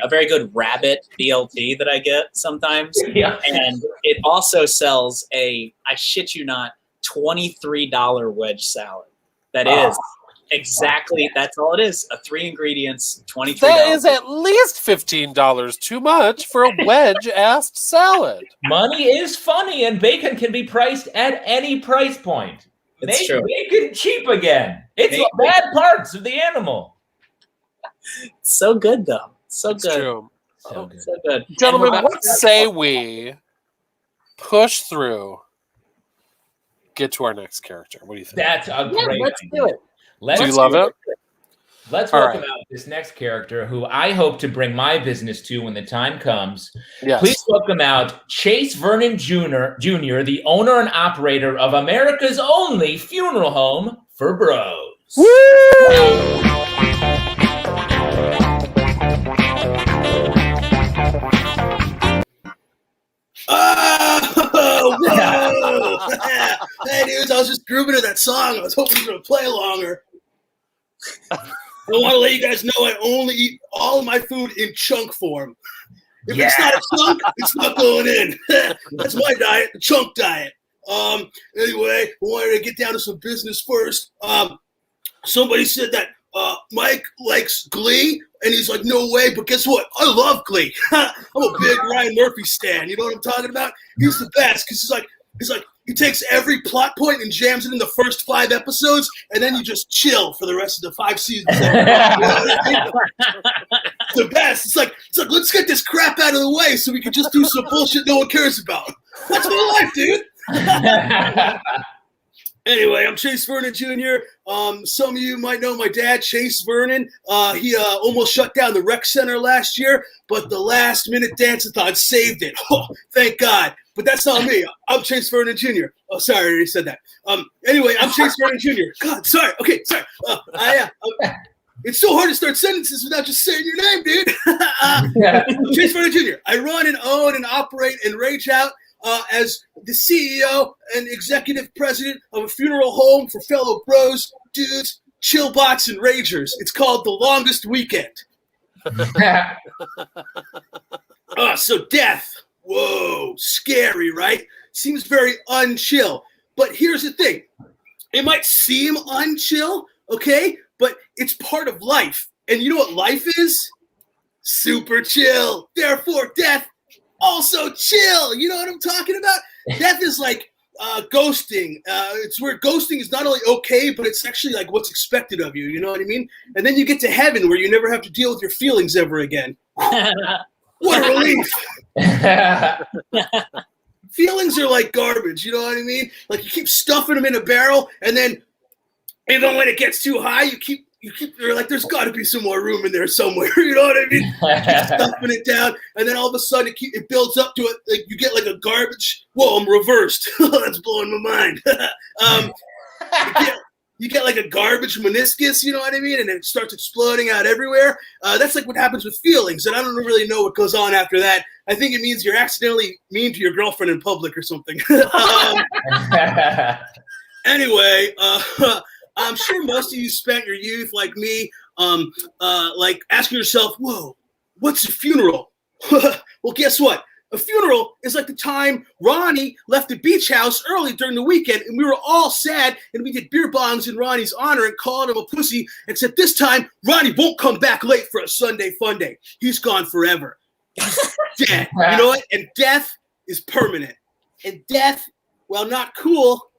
B: very good rabbit BLT that I get sometimes. Yeah. And it also sells I shit you not, $23 wedge salad. That is exactly, that's all it is. A 3 ingredients, $23.
C: That is at least $15 too much for a wedge-assed salad.
A: Money is funny, and bacon can be priced at any price point.
B: It's
A: Make
B: true.
A: bacon cheap again. It's
B: Bacon.
A: the bad parts of the animal.
B: So good, though. So
C: It's
B: good.
C: true.
A: So good.
B: So good.
C: Gentlemen,
B: And
C: what say we push through, get to our next character? What do you think?
A: That's a
B: yeah,
A: great
B: let's
A: idea.
B: do it.
C: Do you love it?
A: Let's
C: All
A: welcome
C: right.
A: out this next character who I hope to bring my business to when the time comes.
C: Yes.
A: Please welcome out Chase Vernon Jr., the owner and operator of America's only funeral home for bros.
F: Oh, whoa! Hey, dudes, I was just grooving to that song. I was hoping you were going to play longer. I want to let you guys know I only eat all of my food in chunk form. If it's not a chunk, it's not going in. That's my diet, the chunk diet. Anyway, I wanted to get down to some business first. Somebody said that Mike likes Glee, and he's like, no way, but guess what? I love Glee. I'm a big Ryan Murphy stan. You know what I'm talking about? He's the best, because he's like, he takes every plot point and jams it in the first 5 episodes, and then you just chill for the rest of the 5 seasons. The best. It's like, let's get this crap out of the way so we can just do some bullshit no one cares about. That's my life, dude. Anyway, I'm Chase Vernon Jr. Some of you might know my dad, Chase Vernon. He almost shut down the rec center last year, but the last-minute dance-a-thon saved it. Oh, thank God. But that's not me. I'm Chase Vernon Jr. Oh, sorry, I already said that. Anyway, I'm Chase Vernon Jr. God, sorry. Okay, sorry. It's so hard to start sentences without just saying your name, dude. I'm Chase Vernon Jr. I run and own and operate and rage out as the CEO and executive president of a funeral home for fellow bros, dudes, chillbots, and ragers. It's called The Longest Weekend. So death. Whoa, scary, right? Seems very unchill. But here's the thing. It might seem unchill, okay? But it's part of life. And you know what life is? Super chill. Therefore, death, also chill. You know what I'm talking about? Death is like ghosting. It's where ghosting is not only okay, but it's actually like what's expected of you. You know what I mean? And then you get to heaven where you never have to deal with your feelings ever again. What a relief. Feelings are like garbage, you know what I mean? Like you keep stuffing them in a barrel, and then even when it gets too high, you keep you're like, there's got to be some more room in there somewhere, you know what I mean? You keep stuffing it down, and then all of a sudden it builds up to it. Like you get like a garbage. Whoa, I'm reversed. That's blowing my mind. You get like a garbage meniscus, you know what I mean? And it starts exploding out everywhere. That's like what happens with feelings. And I don't really know what goes on after that. I think it means you're accidentally mean to your girlfriend in public or something. Anyway, I'm sure most of you spent your youth like me, like asking yourself, whoa, what's a funeral? Well, guess what? A funeral is like the time Ronnie left the beach house early during the weekend, and we were all sad, and we did beer bongs in Ronnie's honor and called him a pussy, except this time, Ronnie won't come back late for a Sunday fun day. He's gone forever. He's dead. You know what? And death is permanent. And death, while not cool,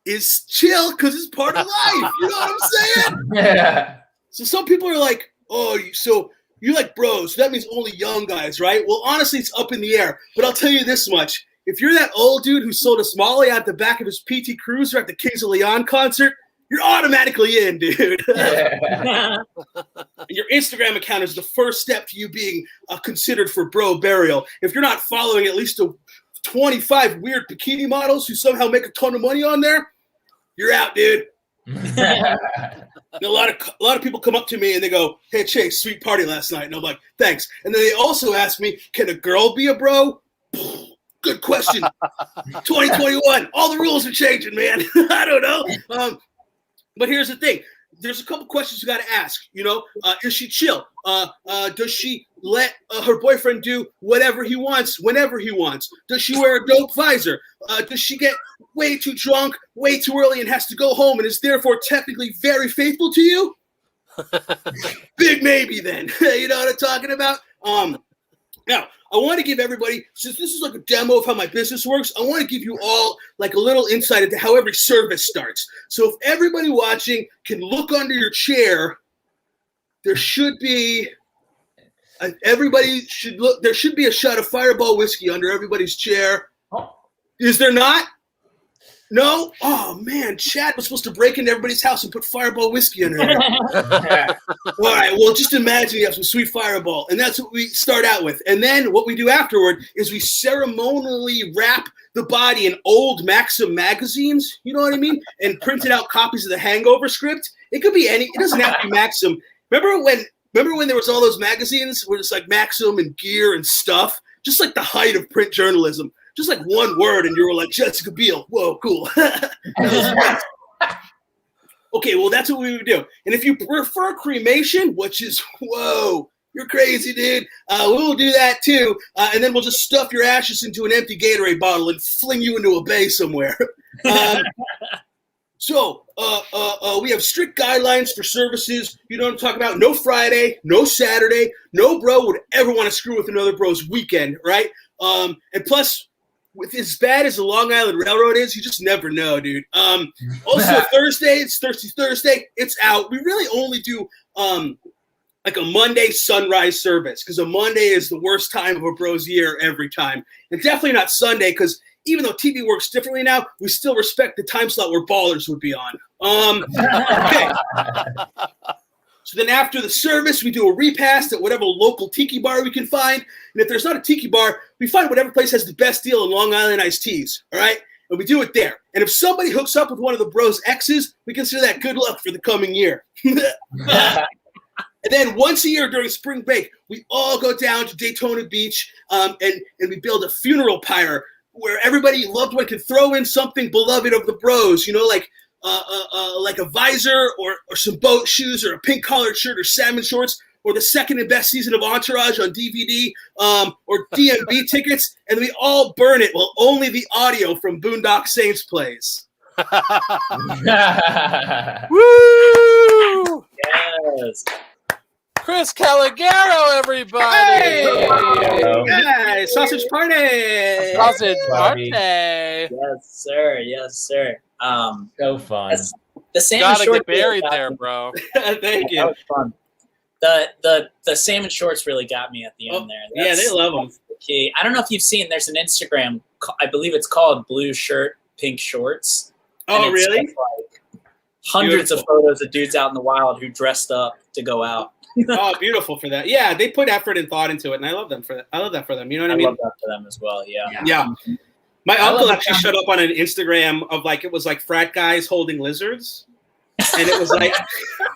F: is chill because it's part of life. You know what I'm saying?
A: Yeah.
F: So some people are like, oh, so you're like bros, so that means only young guys, right? Well, honestly, it's up in the air. But I'll tell you this much. If you're that old dude who sold us Molly out the back of his PT Cruiser at the Kings of Leon concert, you're automatically in, dude. Your Instagram account is the first step to you being considered for bro burial. If you're not following at least 25 weird bikini models who somehow make a ton of money on there, you're out, dude. A lot of people come up to me and they go, hey, Chase, sweet party last night. And I'm like, thanks. And then they also ask me, can a girl be a bro? Good question. 2021. All the rules are changing, man. I don't know. But here's the thing. There's a couple questions you got to ask. You know, is she chill? Does she let her boyfriend do whatever he wants, whenever he wants? Does she wear a dope visor? Does she get way too drunk, way too early, and has to go home and is therefore technically very faithful to you? Big maybe then. You know what I'm talking about? Now, I want to give everybody, since this is like a demo of how my business works, I want to give you all like a little insight into how every service starts. So if everybody watching can look under your chair, there should be there should be a shot of Fireball whiskey under everybody's chair. Is there not? No? Oh man, Chad was supposed to break into everybody's house and put Fireball whiskey under there. All right, well, just imagine you have some sweet Fireball, and that's what we start out with. And then what we do afterward is we ceremonially wrap the body in old Maxim magazines, you know what I mean? And printed out copies of the Hangover script. It could be it doesn't have to be Maxim. Remember when there was all those magazines where it's like Maxim and Gear and stuff? Just like the height of print journalism. Just like one word, and you were like, Jessica Biel. Whoa, cool. Okay, well, that's what we would do. And if you prefer cremation, which is, whoa, you're crazy, dude, we'll do that too. And then we'll just stuff your ashes into an empty Gatorade bottle and fling you into a bay somewhere. So we have strict guidelines for services. You know what I'm talking about? No Friday, no Saturday. No bro would ever want to screw with another bro's weekend, right? And plus, with as bad as the Long Island Railroad is, you just never know, dude. Also, Thursday, it's Thirsty Thursday. It's out. We really only do like a Monday sunrise service because a Monday is the worst time of a bro's year every time. And definitely not Sunday because even though TV works differently now, we still respect the time slot where Ballers would be on. Okay. So then after the service, we do a repast at whatever local tiki bar we can find. And if there's not a tiki bar, we find whatever place has the best deal in Long Island iced teas, all right? And we do it there. And if somebody hooks up with one of the bros' exes, we consider that good luck for the coming year. And then once a year during spring break, we all go down to Daytona Beach and we build a funeral pyre where everybody loved one can throw in something beloved of the bros, you know, like a visor or some boat shoes or a pink collared shirt or salmon shorts or the second and best season of Entourage on DVD or DMB tickets, and we all burn it while only the audio from Boondock Saints plays.
C: Woo!
B: Yes.
C: Chris Caligaro, everybody!
F: Hey, sausage party!
C: Sausage party!
B: Yes, sir. Yes, sir.
A: So fun.
B: The salmon
C: Gotta
B: shorts
C: get buried
B: really
C: there, bro.
F: Thank you.
B: That was fun. The salmon shorts really got me at the end there.
F: Yeah, they love them.
B: The key. I don't know if you've seen. There's an Instagram. I believe it's called Blue Shirt, Pink Shorts.
F: Oh, really?
B: Like hundreds of photos of dudes out in the wild who dressed up to go out.
F: Oh, beautiful for that. Yeah, they put effort and thought into it, and I love them for that. I love that for them. You know what I mean?
B: I love that for them as well. Yeah.
F: Yeah. My uncle actually showed up on an Instagram of like it was like frat guys holding lizards, and it was like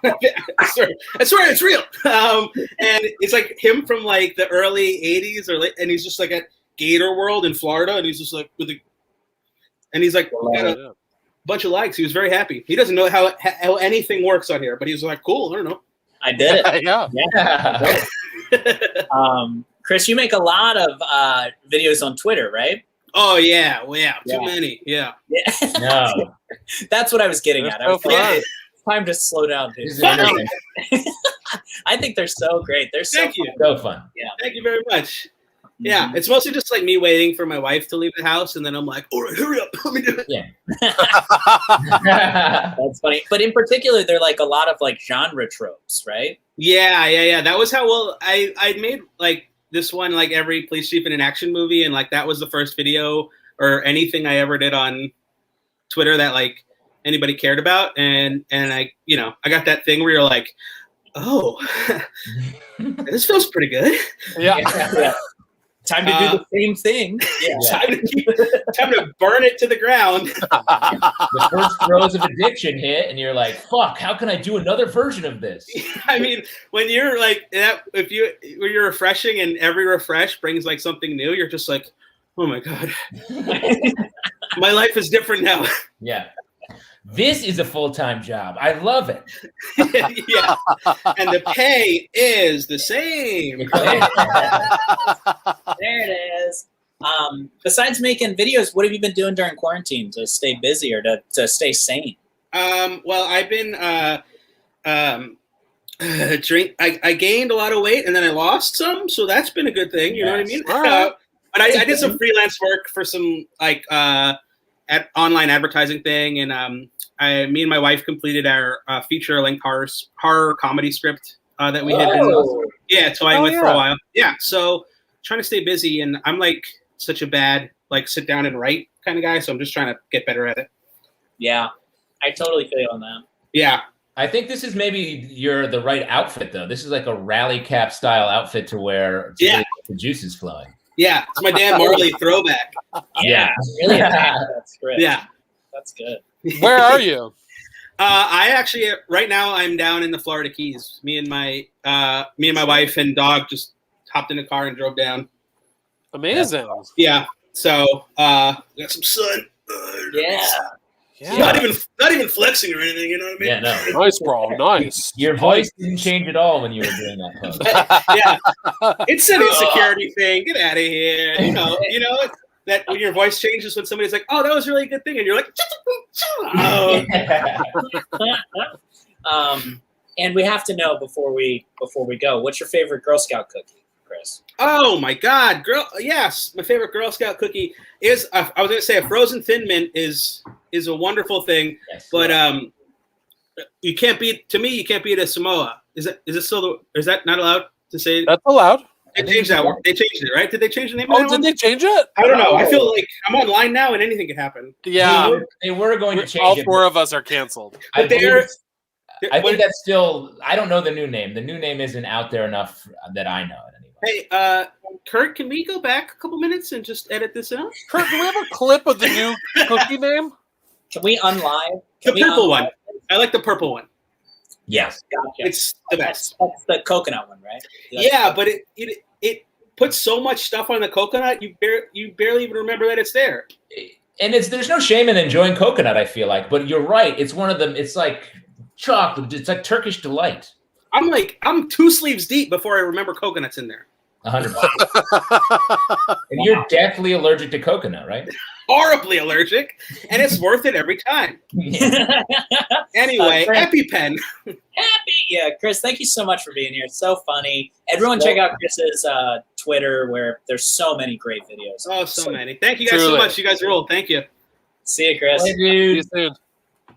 F: I swear it's real. And it's like him from like the early '80s or late, and he's just like at Gator World in Florida, and he's just like and he's like got a bunch of likes. He was very happy. He doesn't know how anything works on here, but he's like, cool. I don't know.
B: I did it.
C: Yeah.
B: Chris, you make a lot of videos on Twitter, right?
F: Oh yeah, well, yeah, too many. Yeah.
A: No.
B: That's what I was getting at. I was
C: so
B: like,
C: fun.
B: it's time to slow down, dude.
A: This is interesting.
B: I think they're so great. They're so
F: Thank you.
A: So fun.
F: Thank you very much. Yeah, it's mostly just like me waiting for my wife to leave the house, and then I'm like, all right, hurry up, let me do it.
A: Yeah.
B: That's funny. But in particular, they're like a lot of like genre tropes, right?
F: Yeah. That was how I made like this one like every police chief in an action movie, and like that was the first video or anything I ever did on Twitter that like anybody cared about, and I I got that thing where you're like, oh, this feels pretty good.
C: Yeah.
B: Time to do the same thing. Yeah.
F: Time to burn it to the ground.
A: The first throes of addiction hit, and you're like, "Fuck! How can I do another version of this?"
F: I mean, when you're like that, when you're refreshing, and every refresh brings like something new, you're just like, "Oh my god, my life is different now."
A: Yeah. This is a full-time job. I love it.
F: Yeah, and the pay is the same.
B: There it is. Besides making videos, what have you been doing during quarantine to stay busy or to stay sane?
F: Well, I've been I gained a lot of weight and then I lost some, so that's been a good thing. You know what I mean?
C: Right.
F: But I did some freelance work for some online advertising thing, and me and my wife completed our feature-length horror comedy script that we had been toying with for a while. Yeah, so trying to stay busy, and I'm like such a bad sit down and write kind of guy, so I'm just trying to get better at it.
B: Yeah, I totally feel on that.
F: Yeah.
A: I think this is maybe the right outfit, though. This is like a rally cap style outfit to wear. The juice is flowing.
F: Yeah, it's my Dan Marley throwback.
B: Yeah, really. That's great.
F: Yeah,
B: that's good.
C: Where are you?
F: I actually right now I'm down in the Florida Keys. Me and my wife and dog just hopped in a car and drove down.
C: Amazing.
F: Yeah. So got some sun.
B: Yeah.
F: Not even flexing or anything, you know what I mean?
A: Yeah, no.
C: Nice, bro. Nice.
A: Your voice didn't change at all when you were doing that post.
F: Yeah. It's an insecurity thing. Get out of here. You know that when your voice changes when somebody's like, "Oh, that was a really good thing," and you're like,
B: "Oh." And we have to know before we go, what's your favorite Girl Scout cookie, Chris?
F: Oh my God, yes, my favorite Girl Scout cookie is. I was going to say a frozen Thin Mint is a wonderful thing, but you can't beat a Samoa. Is that not allowed to say?
C: That's allowed.
F: They changed that. They changed it, right? Did they change the name?
C: Oh, did they change it?
F: I don't know. I feel like I'm online now, and anything could happen.
C: Yeah,
A: they were going to change
C: all
A: it.
C: All four of us are canceled.
A: I think that's still. I don't know the new name. The new name isn't out there enough that I know it anyway.
F: Hey, Kurt, can we go back a couple minutes and just edit this out?
C: Kurt, do we have a clip of the new cookie name?
B: Can we unlive?
F: The purple one. I like the purple one.
A: Yes,
B: gotcha.
F: It's the best.
B: That's the coconut one, right?
F: Yeah, but it puts so much stuff on the coconut, you barely even remember that it's there.
A: And there's no shame in enjoying coconut, I feel like. But you're right. It's one of them. It's like chocolate. It's like Turkish delight.
F: I'm 2 sleeves deep before I remember coconuts in there.
A: 100%. And you're deathly allergic to coconut, right?
F: Horribly allergic, and it's worth it every time. Anyway, EpiPen.
B: Yeah, Chris, thank you so much for being here. It's so funny. Everyone check out Chris's Twitter, where there's so many great videos.
F: Oh, so many. Thank you guys so much. You guys rule. Thank you.
B: See you, Chris.
A: Hey, dude.
C: See you soon.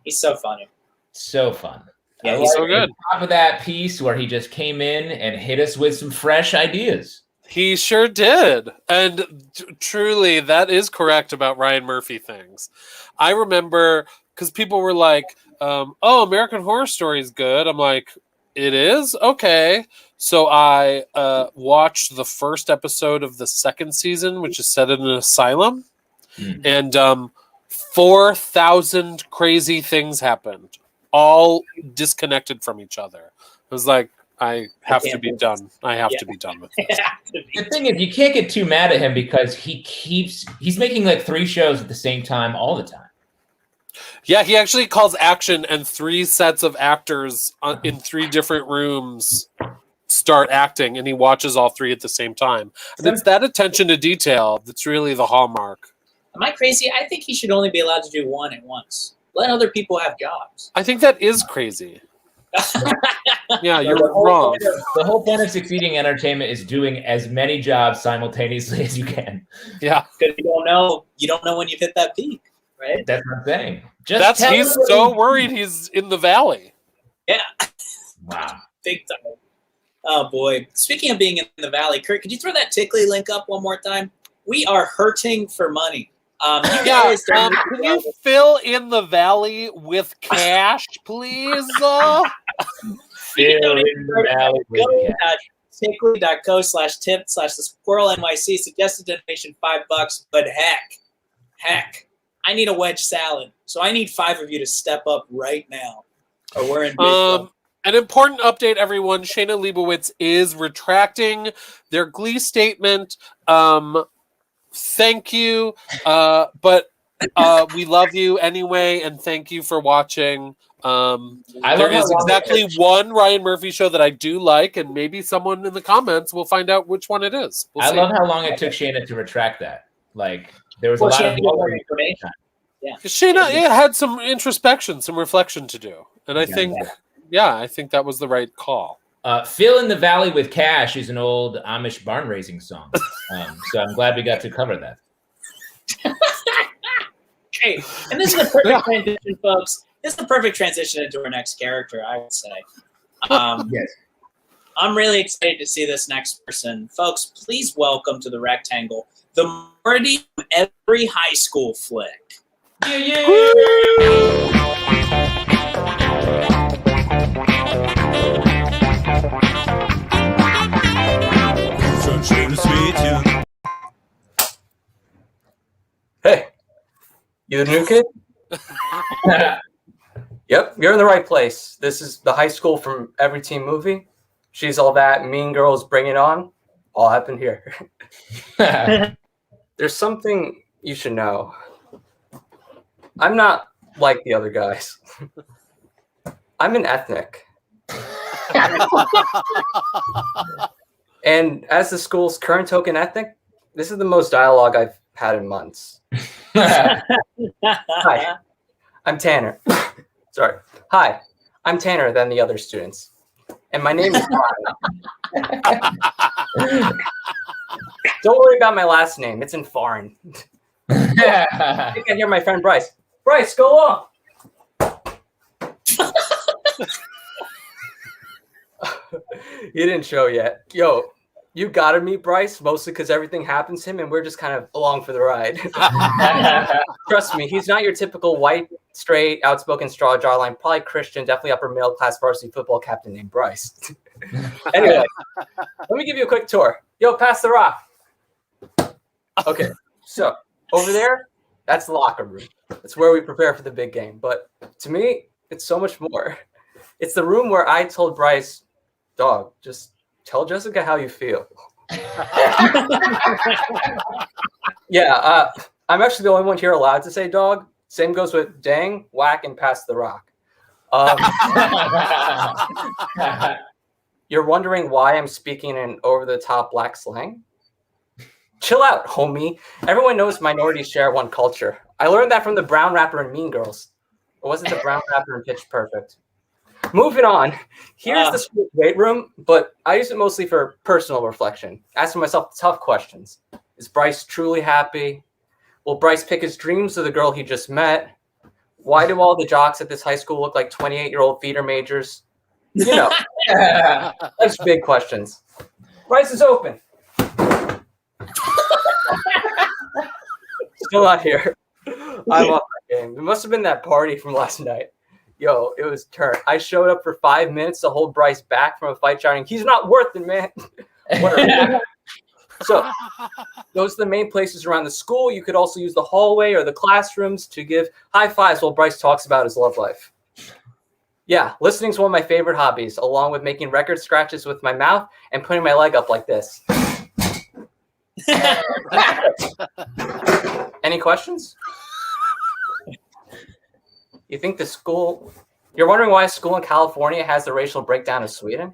B: He's so funny.
A: So fun.
B: Yeah,
C: he's so good.
A: Top of that piece where he just came in and hit us with some fresh ideas.
C: He sure did. And truly, that is correct about Ryan Murphy things. I remember, because people were like, oh, American Horror Story is good. I'm like, it is? Okay. So I watched the first episode of the second season, which is set in an asylum. And 4,000 crazy things happened, all disconnected from each other. I was like, I have to be done. I have to be done with this.
A: The thing is, you can't get too mad at him because he's making like 3 shows at the same time all the time.
C: Yeah, he actually calls action, and 3 sets of actors in 3 different rooms start acting, and he watches all 3 at the same time. And it's that attention to detail that's really the hallmark.
B: Am I crazy? I think he should only be allowed to do 1 at once. Let other people have jobs.
C: I think that is crazy. Yeah, you're wrong.
A: The whole point of succeeding entertainment is doing as many jobs simultaneously as you can.
C: Yeah,
B: because you don't know when you've hit that peak, right?
A: That's what I'm saying.
C: He's so worried he's in the valley.
B: Yeah.
A: Wow.
B: Big time. Oh boy. Speaking of being in the valley, Kurt, could you throw that Tickly link up one more time? We are hurting for money.
C: Can you fill in the valley with cash, please?
A: Fill in the valley with cash.
B: Tickly.co/tip/the Squirrel NYC. Suggested donation $5, but heck, I need a wedge salad. So I need 5 of you to step up right now, or we're in big trouble.
C: An important update, everyone. Shayna Leibowitz is retracting their Glee statement. Thank you. But We love you anyway, and thank you for watching.
A: I
C: There
A: love how
C: is
A: long
C: exactly one Ryan Murphy show that I do like, and maybe someone in the comments will find out which one it is. We'll
A: I
C: see.
A: love how long it took Shannon to retract that. Like there was a lot
B: she
A: of
B: had more information.
C: Shayna had some introspection, some reflection to do, and I think that was the right call.
A: Phil in the Valley with Cash is an old Amish barn raising song. So I'm glad we got to cover that.
B: Okay, and this is the perfect transition, folks. This is the perfect transition into our next character, I would say.
A: Yes.
B: I'm really excited to see this next person. Folks, please welcome to the Rectangle the Morty from every high school flick.
A: Yeah.
D: Så ein schönes Mädchen.
G: Hey, you the new kid? Yep, you're in the right place. This is the high school from every teen movie. She's All That, Mean Girls, Bring It On. All happened here. There's something you should know. I'm not like the other guys. I'm an ethnic. And as the school's current token ethnic, this is the most dialogue I've had in months. Hi, I'm Tanner. Sorry. Hi, I'm Tanner than the other students. And my name is Brian. Don't worry about my last name. It's in foreign. I think I hear my friend Bryce. Bryce, go on. He didn't show yet. Yo, you gotta meet Bryce, mostly because everything happens to him and we're just kind of along for the ride. Trust me, he's not your typical white, straight, outspoken straw jawline, probably Christian, definitely upper middle class varsity football captain named Bryce. Anyway, let me give you a quick tour. Yo, pass the rock. Okay, so over there, that's the locker room. That's where we prepare for the big game. But to me, it's so much more. It's the room where I told Bryce, dog, just tell Jessica how you feel. Yeah, I'm actually the only one here allowed to say dog. Same goes with dang, whack, and pass the rock. You're wondering why I'm speaking in over-the-top black slang? Chill out, homie. Everyone knows minorities share one culture. I learned that from the brown rapper in Mean Girls. Or was it the brown rapper in Pitch Perfect? Moving on. Here's the school weight room, but I use it mostly for personal reflection. Asking myself tough questions. Is Bryce truly happy? Will Bryce pick his dreams of the girl he just met? Why do all the jocks at this high school look like 28-year-old theater majors? You know, that's big questions. Bryce is open. Still not here. I lost that game. It must have been that party from last night. Yo, it was turn. I showed up for 5 minutes to hold Bryce back from a fight, shouting, "He's not worth it, man." Whatever. So, those are the main places around the school. You could also use the hallway or the classrooms to give high fives while Bryce talks about his love life. Yeah, listening is one of my favorite hobbies, along with making record scratches with my mouth and putting my leg up like this. Any questions? You think the school... You're wondering why a school in California has the racial breakdown of Sweden?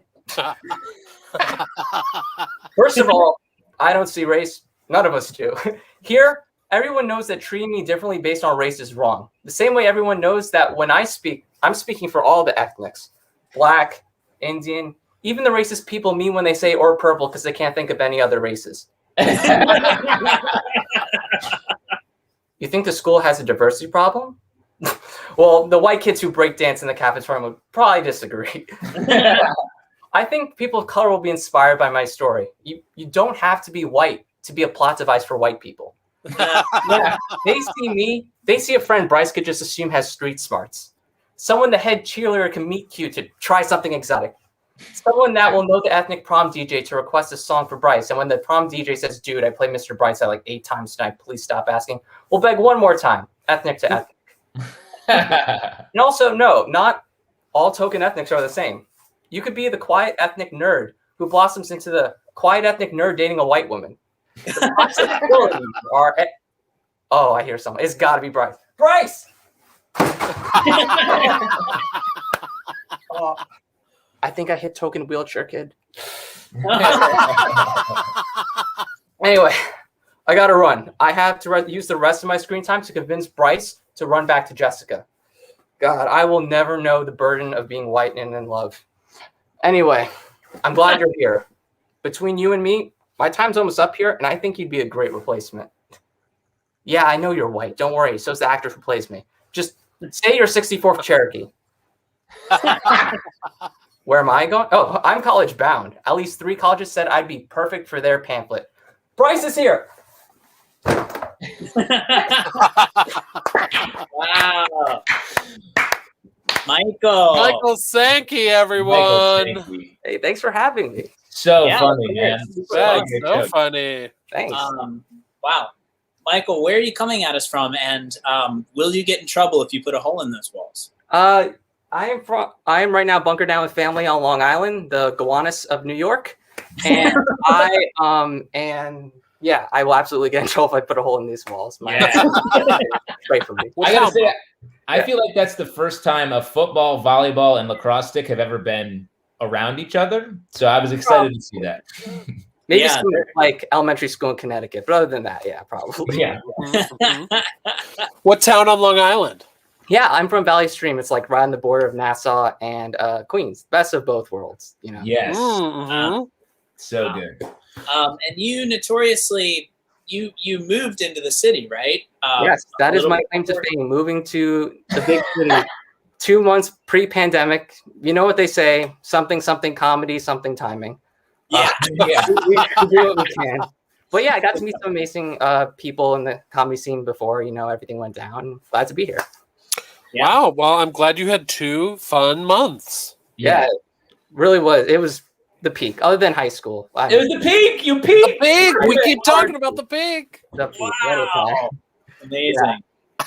G: First of all, I don't see race. None of us do. Here, everyone knows that treating me differently based on race is wrong. The same way everyone knows that when I speak, I'm speaking for all the ethnics. Black, Indian, even the racist people mean when they say or purple because they can't think of any other races. You think the school has a diversity problem? Well, the white kids who break dance in the cafeteria would probably disagree. I think people of color will be inspired by my story. You don't have to be white to be a plot device for white people. Yeah, they see me. They see a friend Bryce could just assume has street smarts. Someone the head cheerleader can meet cute to try something exotic. Someone that will know the ethnic prom DJ to request a song for Bryce. And when the prom DJ says, "Dude, I played Mr. Brightside like 8 times tonight. Please stop asking." We'll beg one more time. Ethnic to ethnic. And also, no, not all token ethnics are the same. You could be the quiet ethnic nerd who blossoms into the quiet ethnic nerd dating a white woman. The possibilities are Oh, I hear someone. It's got to be Bryce. Bryce! Oh, I think I hit token wheelchair kid. Anyway, I got to run. I have to use the rest of my screen time to convince Bryce to run back to Jessica. God, I will never know the burden of being white and in love. Anyway, I'm glad you're here. Between you and me, my time's almost up here, and I think you'd be a great replacement. Yeah, I know you're white. Don't worry. So's the actress who plays me. Just say you're 64th Cherokee. Where am I going? Oh, I'm college bound. At least 3 colleges said I'd be perfect for their pamphlet. Bryce is here.
B: Wow. Michael
C: Sankey, everyone.
A: Michael Sankey.
G: Hey, thanks for having me.
A: So
B: Yeah,
A: funny, man.
C: Thanks. So funny.
G: Thanks.
B: Wow. Michael, where are you coming at us from? And will you get in trouble if you put a hole in those walls?
G: I am right now bunkered down with family on Long Island, the Gowanus of New York. And I will absolutely get in trouble if I put a hole in these walls. Great for me.
A: I gotta say, I feel like that's the first time a football, volleyball, and lacrosse stick have ever been around each other. So I was excited to see that.
G: Maybe like elementary school in Connecticut, but other than that, yeah, probably.
A: Yeah.
C: What town on Long Island?
G: Yeah, I'm from Valley Stream. It's like right on the border of Nassau and Queens. Best of both worlds, you know.
A: Yes.
C: Mm-hmm.
A: So good.
B: And you notoriously, you moved into the city, right?
G: Yes, that is my claim to fame. Moving to the big city 2 months pre-pandemic. You know what they say? Something comedy, something timing.
B: Yeah.
G: We do what we can. But yeah, I got to meet some amazing people in the comedy scene before, everything went down. Glad to be here.
B: Yeah.
C: Wow. Well, I'm glad you had 2 fun months.
G: Yeah, it really was. It was the peak, other than high school.
A: It was the peak. You peaked.
C: The pig. We keep talking about the pig.
G: The peak.
B: Wow. Amazing.
G: Yeah.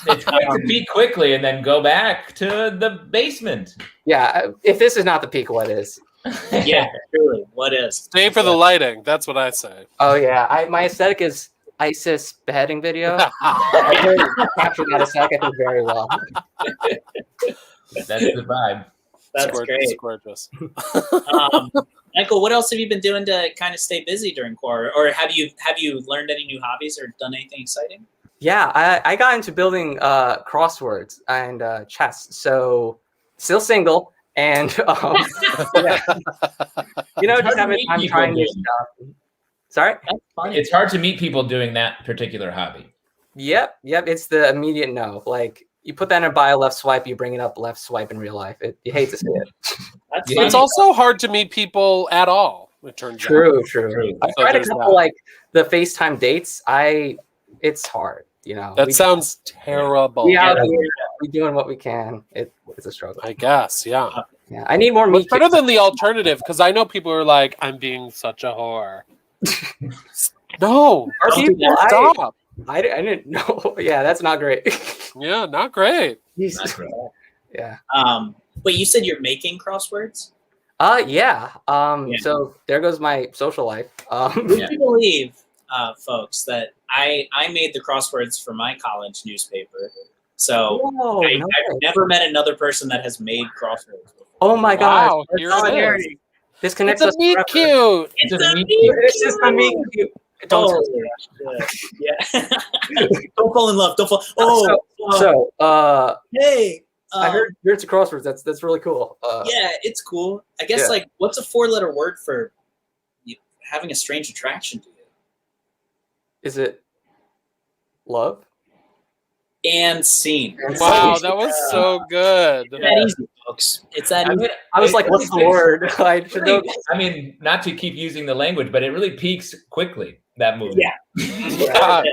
A: It's quick to peak quickly and then go back to the basement.
G: Yeah, if this is not the peak, what is?
B: Yeah, truly. What is?
C: Stay for the lighting. That's what I say.
G: Oh yeah, my aesthetic is ISIS beheading video. I really captured that aesthetic, I think, very well.
A: That's the vibe.
B: That's
C: It's
B: great.
C: gorgeous.
B: Michael, what else have you been doing to kind of stay busy during quarter? Or have you learned any new hobbies or done anything exciting?
G: Yeah, I got into building crosswords and chess. So still single. And yeah. Just having time trying new stuff. Sorry?
B: That's funny.
A: It's hard to meet people doing that particular hobby.
G: Yep. It's the immediate no. Like you put that in a bio left swipe, you bring it up left swipe in real life. You hate to see it.
B: That's
A: Yeah.
B: funny.
C: It's also hard to meet people at all. It turns out.
G: True. I've
C: So
G: tried a
C: there's
G: couple
C: that.
G: like the FaceTime dates. It's hard,
C: That sounds terrible.
G: Yeah, we're doing what we can. It's a struggle.
C: I guess, yeah.
G: Yeah, I need more
C: But
G: meat.
C: better than the alternative, because I know people are like, I'm being such a whore. No,
G: Are people-
C: stop.
G: I didn't know. Yeah, that's not great.
C: Yeah, not great.
G: Jesus. Yeah.
B: Wait, you said you're making crosswords?
G: Yeah.
B: Yeah.
G: So there goes my social life.
B: Would you believe, folks, that I made the crosswords for my college newspaper? So
G: Whoa,
B: I've
G: no way.
B: never met another person that has made crosswords before.
G: Oh my god.
C: Wow, here it
G: Solidarity. This connects
C: It's
G: us
C: a meet
G: forever.
C: cute.
B: It's
A: It's a
B: a
A: meet
B: meet
G: It's just a meet cute. Don't
B: yeah. Don't fall in love. Don't fall. Hey.
G: I heard you're into crosswords. That's really cool.
B: Yeah, it's cool. I guess
G: Yeah.
B: what's a 4-letter word for having a strange attraction to you?
G: Is it love?
B: And scene.
C: Wow, that was so good.
B: It's that easy, folks. It's that easy.
G: I was like, what's the word? I should know.
A: I mean, not to keep using the language, but it really peaks quickly, that movie.
B: Yeah.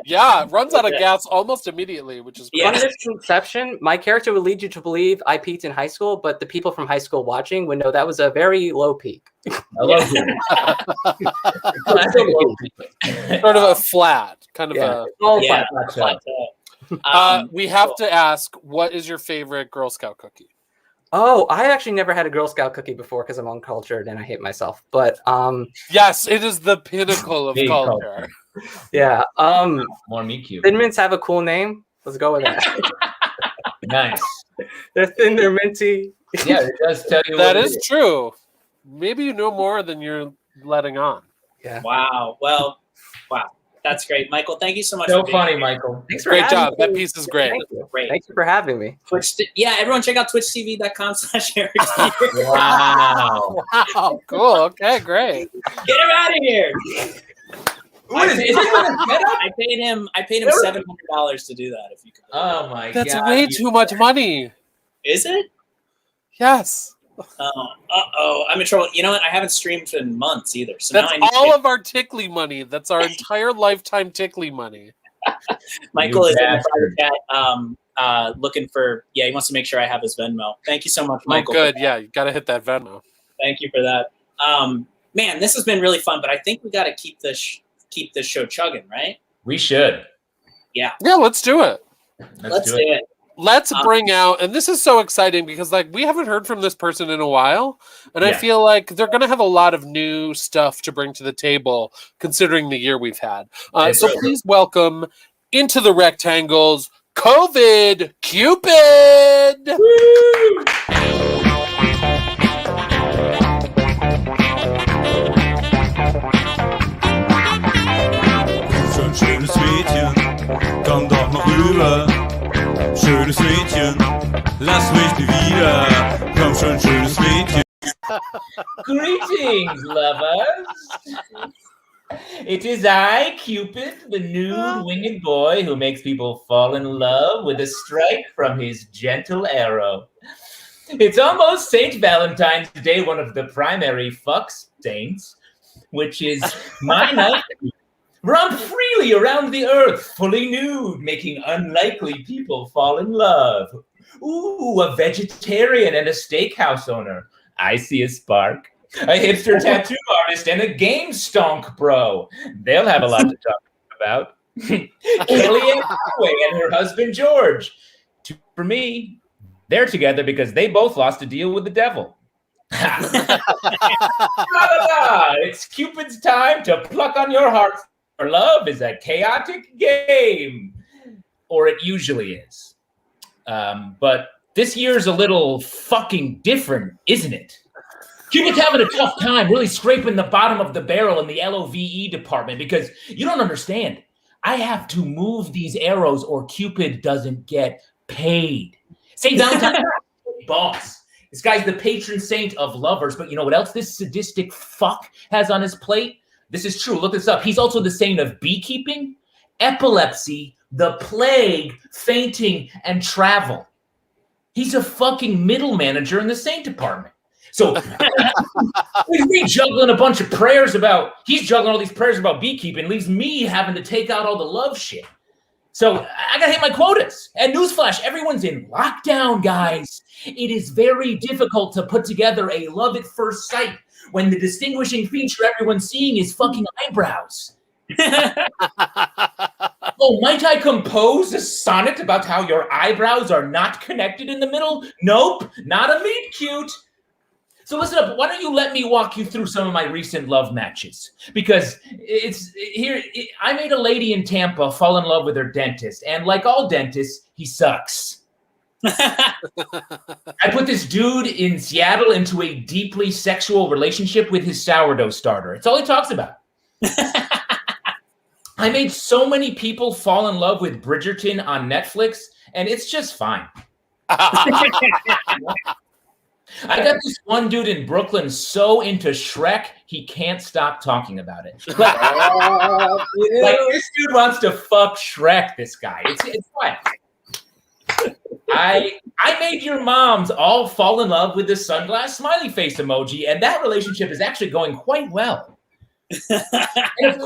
C: Yeah, it runs out of gas almost immediately, which is great.
B: Yeah.
G: One misconception, my character would lead you to believe I peaked in high school, but the people from high school watching would know that was a very low peak.
A: I love it. That's a low peak.
C: Sort of a flat, kind of
G: Yeah.
C: a.
G: All
B: Yeah.
G: fun.
C: We have to ask, what is your favorite Girl Scout cookie?
G: Oh, I actually never had a Girl Scout cookie before because I'm uncultured and I hate myself. But
C: Yes, it is the pinnacle of
A: Big
C: culture.
G: Yeah.
A: More meat cute.
G: Thin mints have a cool name. Let's go with that.
A: Nice.
G: They're thin, they're minty.
A: Yeah, it does tell you
C: That
A: what it
C: is true. Maybe you know more than you're letting on.
G: Yeah.
B: Wow. Well, wow. That's great. Michael, thank you so much
A: So
B: for being
A: funny,
B: here.
A: Michael.
G: Thanks for
C: Great
G: having
C: job.
G: me.
C: That piece is great.
G: Thank you.
B: Great.
G: Thank you for having me.
B: Yeah, everyone check out twitchtv.com/Eric.
A: Wow.
C: Wow. Cool. Okay, great.
B: Get him out of here.
A: What is it? Is this a setup?
B: I paid him $700 to do that. If you could.
A: Oh my
C: That's
A: god.
C: way too much money.
B: Is it?
C: Yes.
B: Oh, I'm in trouble. You know what? I haven't streamed in months either. So
C: That's
B: now I need
C: all
B: to
C: of our tickly money. That's our entire lifetime tickly money.
B: Michael
A: You
B: is in the
A: bastard.
B: private chat looking for, he wants to make sure I have his Venmo. Thank you so much, Michael.
C: Oh, good. Yeah, you got to hit that Venmo.
B: Thank you for that. Man, this has been really fun, but I think we got to keep this show chugging, right?
A: We should.
C: Yeah, let's do it.
B: Let's do it.
C: Let's bring out, and this is so exciting because like we haven't heard from this person in a while, and I
A: Yeah.
C: feel like they're going to have a lot of new stuff to bring to the table considering the year we've had. So
A: Right.
C: please welcome into the rectangles, COVID Cupid.
D: Komm schon, schönes Mädchen, komm doch noch rüber. Schönes Mädchen, lass mich nie wieder. Komm schon, schönes Mädchen.
A: Greetings, lovers. It is I, Cupid, the nude winged boy who makes people fall in love with a strike from his gentle arrow. It's almost St. Valentine's Day, one of the primary fuck saints, which is my night. Romp freely around the earth, fully nude, making unlikely people fall in love. Ooh, a vegetarian and a steakhouse owner. I see a spark. A hipster tattoo artist and a game stonk bro. They'll have a lot to talk about. Kellyanne Conway and her husband George. For me, they're together because they both lost a deal with the devil. La-la-la. It's Cupid's time to pluck on your heart. For love is a chaotic game. Or it usually is. But this year's a little fucking different, isn't it? Cupid's having a tough time really scraping the bottom of the barrel in the LOVE department because you don't understand. I have to move these arrows or Cupid doesn't get paid. St. Valentine's boss. This guy's the patron saint of lovers, but you know what else this sadistic fuck has on his plate? This is true. Look this up. He's also the saint of beekeeping, epilepsy, the plague, fainting, and travel. He's a fucking middle manager in the saint department. So he's juggling a bunch of prayers about, he's juggling all these prayers about beekeeping, leaves me having to take out all the love shit. So I gotta hit my quotas. And newsflash, everyone's in lockdown, guys. It is very difficult to put together a love at first sight when the distinguishing feature everyone's seeing is fucking eyebrows. Oh, might I compose a sonnet about how your eyebrows are not connected in the middle? Nope, not a meet cute. So listen up, why don't you let me walk you through some of my recent love matches? Because I made a lady in Tampa fall in love with her dentist, and like all dentists, he sucks. I put this dude in Seattle into a deeply sexual relationship with his sourdough starter. It's all he talks about. I made so many people fall in love with Bridgerton on Netflix, and it's just fine. I got this one dude in Brooklyn so into Shrek, he can't stop talking about it. Like this dude wants to fuck Shrek, this guy. It's fine. I made your moms all fall in love with the sunglass smiley face emoji, and that relationship is actually going quite well. And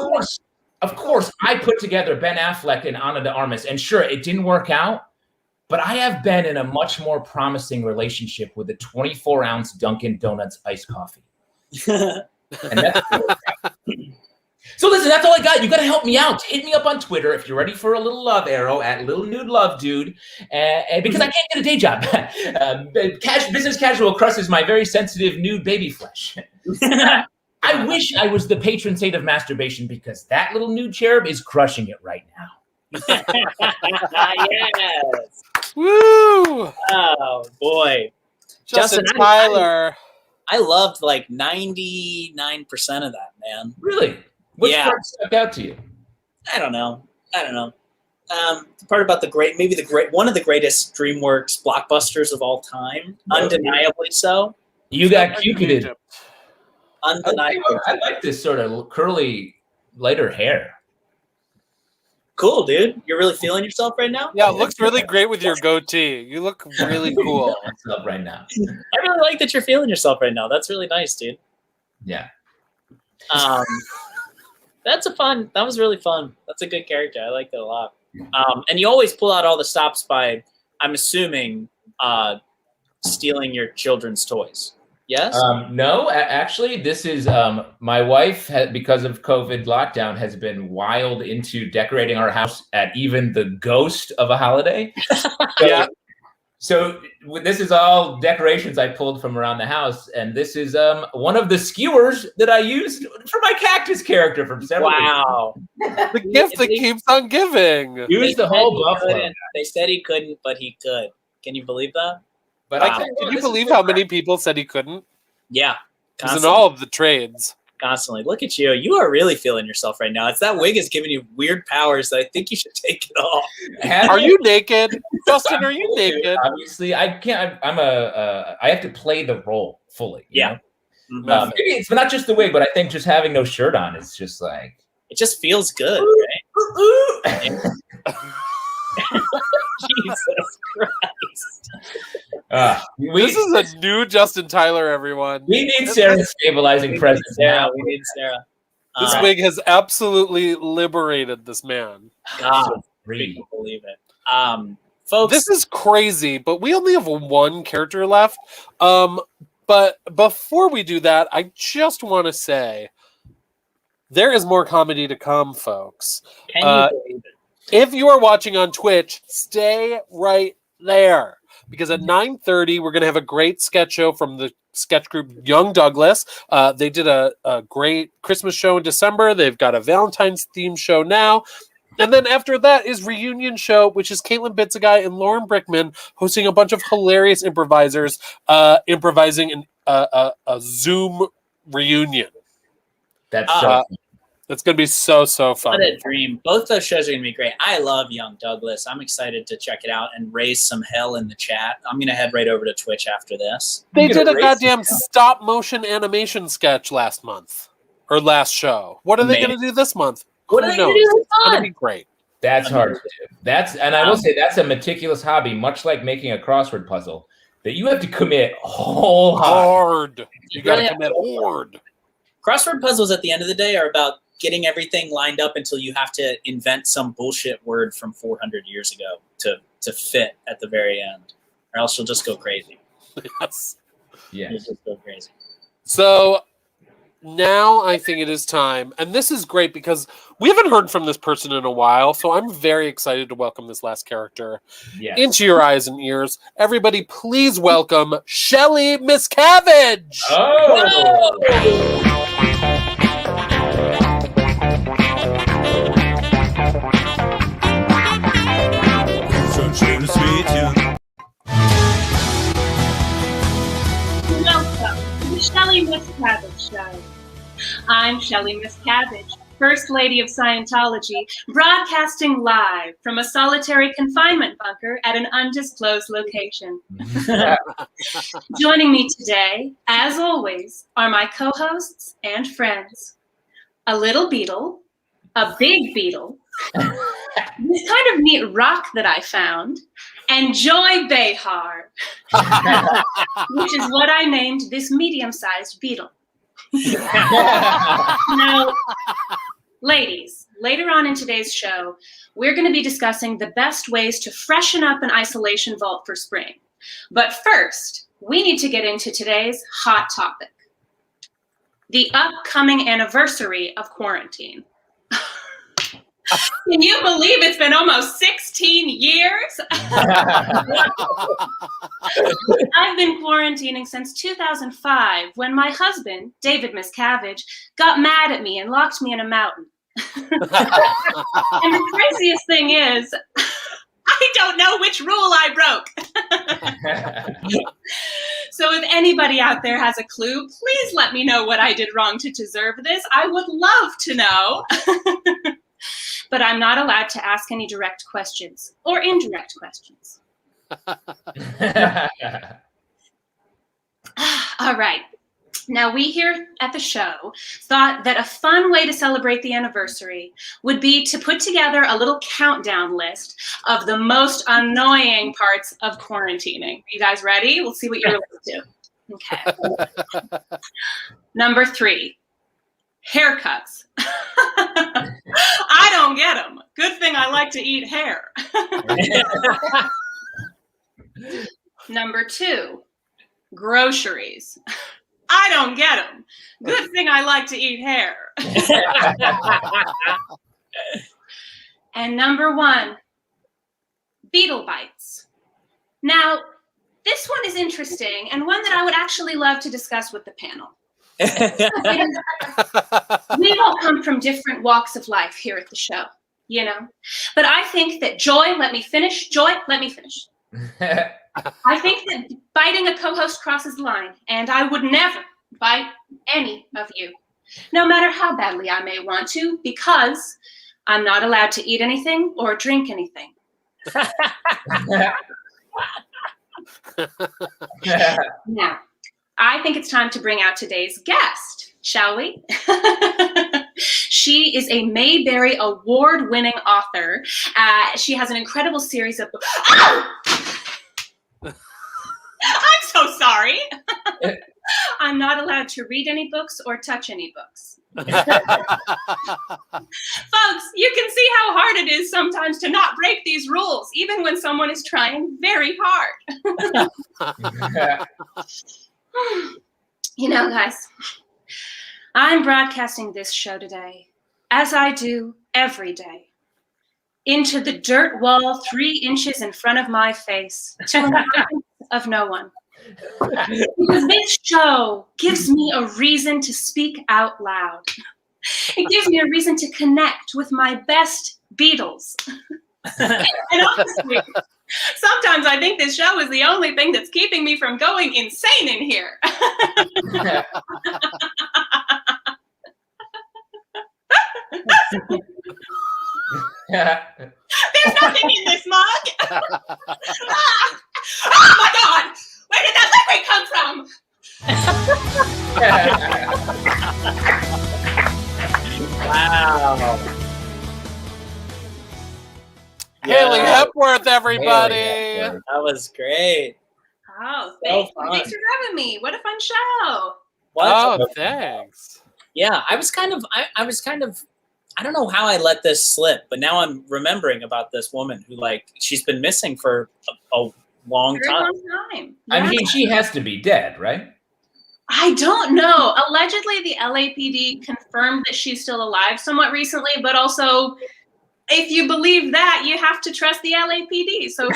A: of course, I put together Ben Affleck and Ana de Armas, and sure, it didn't work out, but I have been in a much more promising relationship with a 24-ounce Dunkin' Donuts iced coffee. And that's so listen, that's all I got. You got to help me out. Hit me up on Twitter if you're ready for a little love arrow at Little Nude Love Dude, because I can't get a day job. Business casual crushes my very sensitive nude baby flesh. I wish I was the patron saint of masturbation because that little nude cherub is crushing it right now.
B: Yes.
C: Woo!
B: Oh boy.
C: Justin
B: Justin,
C: Tyler.
B: I loved like 99% of that, man.
A: Really? Which
B: Yeah.
A: part stuck out to you?
B: I don't know. The part about one of the greatest DreamWorks blockbusters of all time, undeniably so.
A: You got Cupid.
B: Undeniably.
A: I like this sort of curly, lighter hair.
B: Cool, dude. You're really feeling yourself right now?
C: Yeah, it looks really great with your goatee. You look really cool.
A: Up right now.
B: I really like that you're feeling yourself right now. That's really nice, dude.
A: Yeah.
B: That was really fun. That's a good character. I like that a lot. And you always pull out all the stops by, I'm assuming, stealing your children's toys. Yes?
A: No, actually, this is my wife, because of COVID lockdown, has been wild into decorating our house at even the ghost of a holiday.
C: Yeah.
A: So this is all decorations I pulled from around the house, and this is one of the skewers that I used for my cactus character from several years.
B: Wow.
C: The gift that keeps on giving.
A: Use the whole buffalo.
B: They said he couldn't, but he could. Can you believe that?
A: But
C: Can you believe how many people said he couldn't?
B: Yeah.
C: He's in all of the trades.
B: Constantly. Look at you. You are really feeling yourself right now. It's that wig is giving you weird powers that I think you should take it off.
C: Are you naked? Justin, are you naked?
A: Obviously, I can't. I have to play the role fully.
B: Yeah.
A: Maybe it's not just the wig, but I think just having no shirt on is just like...
B: It just feels good, right? Jesus Christ.
C: This is a new Justin Tyler, everyone.
A: We need Sarah's stabilizing presence now.
B: We need Sarah.
C: This wig has absolutely liberated this man.
B: God, I can't believe it. Folks,
C: this is crazy, but we only have one character left. But before we do that, I just want to say there is more comedy to come, folks.
B: Can you believe it?
C: If you are watching on Twitch, stay right there. Because at 9:30, we're going to have a great sketch show from the sketch group Young Douglas. They did a great Christmas show in December. They've got a Valentine's theme show now. And then after that is Reunion Show, which is Caitlin Bitzaguy and Lauren Brickman hosting a bunch of hilarious improvisers improvising a Zoom reunion.
A: That's so
C: it's going to be so fun.
B: What a dream. Both those shows are going to be great. I love Young Douglas. I'm excited to check it out and raise some hell in the chat. I'm going to head right over to Twitch after this.
C: They did a goddamn stop motion animation sketch last month or last show. What are they going to do this month?
B: What are they going to do?
C: It's going to be great.
A: That's hard to do. And I will say that's a meticulous hobby, much like making a crossword puzzle, that you have to commit
C: hard. You got to commit hard.
B: Crossword puzzles at the end of the day are about getting everything lined up until you have to invent some bullshit word from 400 years ago to fit at the very end, or else you'll just go crazy.
C: Yes.
A: Yeah.
B: You'll just go crazy.
C: So now I think it is time, and this is great because we haven't heard from this person in a while, so I'm very excited to welcome this last character into your eyes and ears. Everybody, please welcome Shelley Miscavige!
A: Oh!
H: Welcome to the Shelley Miscavige Show. I'm Shelley Miscavige, First Lady of Scientology, broadcasting live from a solitary confinement bunker at an undisclosed location. Joining me today, as always, are my co-hosts and friends. A little beetle, a big beetle, this kind of neat rock that I found, and Joy Behar, which is what I named this medium-sized beetle. Now, ladies, later on in today's show, we're going to be discussing the best ways to freshen up an isolation vault for spring. But first, we need to get into today's hot topic, the upcoming anniversary of quarantine. Can you believe it's been almost 16 years? I've been quarantining since 2005 when my husband, David Miscavige, got mad at me and locked me in a mountain. And the craziest thing is, I don't know which rule I broke. So if anybody out there has a clue, please let me know what I did wrong to deserve this. I would love to know. But I'm not allowed to ask any direct questions or indirect questions. All right. Now, we here at the show thought that a fun way to celebrate the anniversary would be to put together a little countdown list of the most annoying parts of quarantining. Are you guys ready? We'll see what you're listening to. Okay. Number 3, haircuts. I don't get them. Good thing I like to eat hair. Number 2, groceries. I don't get them. Good thing I like to eat hair. And number 1, beetle bites. Now, this one is interesting and one that I would actually love to discuss with the panel. We all come from different walks of life here at the show, you know. But I think that Joy, let me finish. I think that biting a co-host crosses the line, and I would never bite any of you, no matter how badly I may want to, because I'm not allowed to eat anything or drink anything. Now, I think it's time to bring out today's guest, shall we? She is a Mayberry Award-winning author. She has an incredible series of books. I'm so sorry. I'm not allowed to read any books or touch any books. Folks, you can see how hard it is sometimes to not break these rules, even when someone is trying very hard. You know, guys, I'm broadcasting this show today, as I do every day, into the dirt wall 3 inches in front of my face, to an audience of no one. Because this show gives me a reason to speak out loud. It gives me a reason to connect with my best Beatles. And honestly, sometimes I think this show is the only thing that's keeping me from going insane in here. There's nothing in this mug. Oh my God! Where did that liquid come from?
B: Wow.
C: Haley Hepworth, everybody.
B: That was great.
H: Oh,
B: So
H: thanks for having me. What a fun show.
B: What?
C: Oh, thanks.
B: Yeah, I was kind of, I don't know how I let this slip, but now I'm remembering about this woman who, like, she's been missing for a long
H: Very
B: time.
H: long time.
A: I
H: Yeah.
A: mean, she has to be dead, right?
H: I don't know. Allegedly, the LAPD confirmed that she's still alive somewhat recently, but also, if you believe that, you have to trust the LAPD. So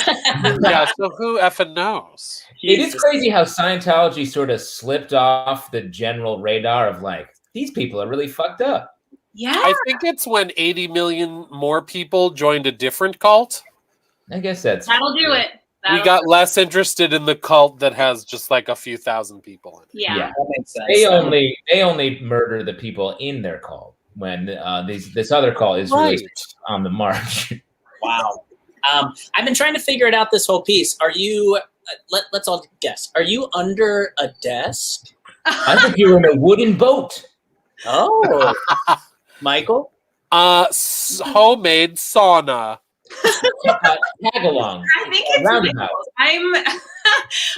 C: Yeah, so who effing knows?
A: It is crazy how Scientology sort of slipped off the general radar of like, these people are really fucked up.
H: yeah,
C: I think it's when 80 million more people joined a different cult.
A: I guess that's
H: that'll do it.
C: We got less interested in the cult that has just like a few thousand people in it.
H: Yeah.
B: That makes sense.
A: They only murder the people in their cult when this other cult is
C: Right.
A: released on the march.
B: Wow. I've been trying to figure it out this whole piece. Are you, let's all guess, are you under a desk?
A: I think you're in a wooden boat.
B: Oh. Michael?
C: Homemade sauna.
A: Tag along.
H: I think it's
A: Roundabout.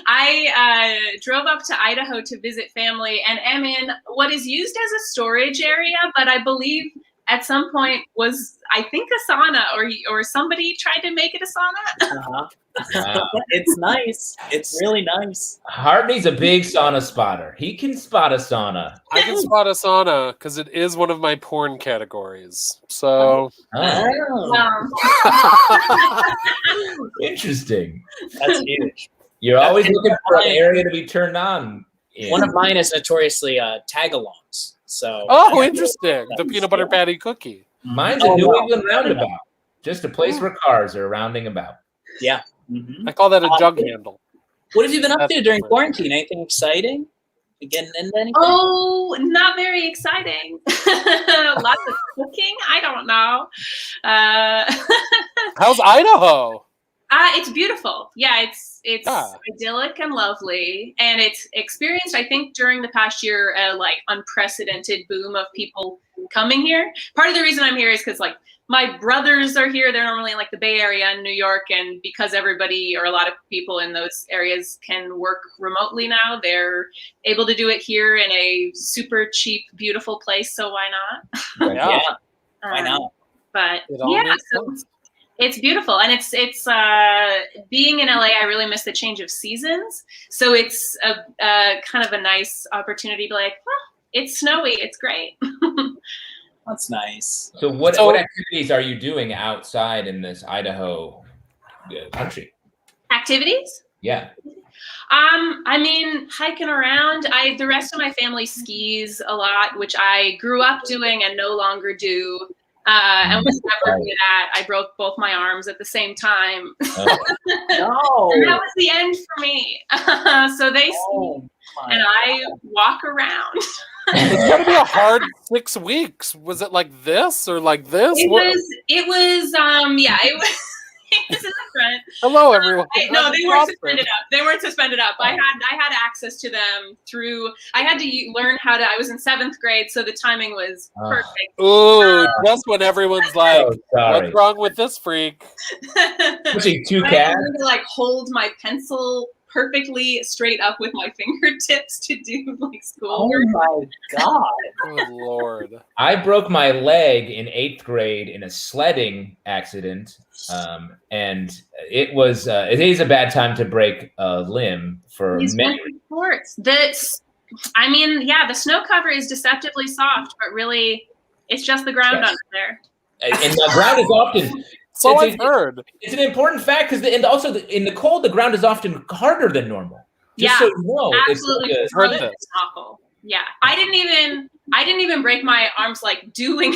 H: I drove up to Idaho to visit family and am in what is used as a storage area, but I believe at some point was, I think, a sauna, or somebody tried to make it a sauna.
B: Uh-huh.
A: Wow.
B: It's nice. It's really nice.
A: Hartney's a big sauna spotter. He can spot a sauna.
C: I can spot a sauna because it is one of my porn categories. So
A: Interesting.
B: That's huge.
A: You're always looking for an area to be turned on.
B: One of mine is notoriously tag-alongs. So.
C: Oh, interesting. The peanut butter patty cookie.
A: Mine's a New England roundabout. Just a place where cars are rounding about.
B: Yeah. Mm-hmm.
C: I call that a jug handle.
B: What have you been up
C: That's
B: to during
C: different.
B: quarantine? Anything exciting? You getting into anything?
H: Oh, not very exciting. Lots of cooking. I don't know.
C: How's Idaho?
H: It's beautiful. Yeah, it's idyllic and lovely, and it's experienced, I think, during the past year a like unprecedented boom of people coming here. Part of the reason I'm here is because like my brothers are here. They're normally in like the Bay Area in New York, and because everybody or a lot of people in those areas can work remotely now, they're able to do it here in a super cheap, beautiful place. So why not?
C: Yeah.
B: Why not?
H: But
C: It all
H: yeah,
C: makes
H: so
C: sense.
H: it's beautiful, and it's being in LA. I really miss the change of seasons, so it's a kind of a nice opportunity to be like, well, it's snowy, it's great.
B: That's nice.
A: So what activities are you doing outside in this Idaho country?
H: Activities?
A: Yeah.
H: I mean, hiking around. The rest of my family skis a lot, which I grew up doing and no longer do. And was never good at. I broke both my arms at the same time.
B: No.
H: And that was the end for me. So they ski, and I walk around.
C: It's got to be a hard 6 weeks. Was it like this or like this?
H: It was different.
C: Hello, everyone.
H: No, they weren't suspended up. They weren't suspended up. I had access to them through. I had to learn how to. I was in 7th grade, so the timing was perfect.
C: Ooh, just when everyone's like,
A: sorry.
C: "What's wrong with this freak?"
A: Pushing two
H: I had
A: cats.
H: to learn to like hold my pencil perfectly straight up with my fingertips to do like schoolwork.
B: Oh my god!
C: Good lord!
A: I broke my leg in 8th grade in a sledding accident, and it is a bad time to break a limb for
H: These
A: many.
H: winter sports. The snow cover is deceptively soft, but really, it's just the ground under there.
A: And the ground is often.
C: So I've heard.
A: It's an important fact because in the cold, the ground is often harder than normal. Just so you know,
H: absolutely.
A: It's
H: It's awful. Yeah, I didn't even break my arms like doing.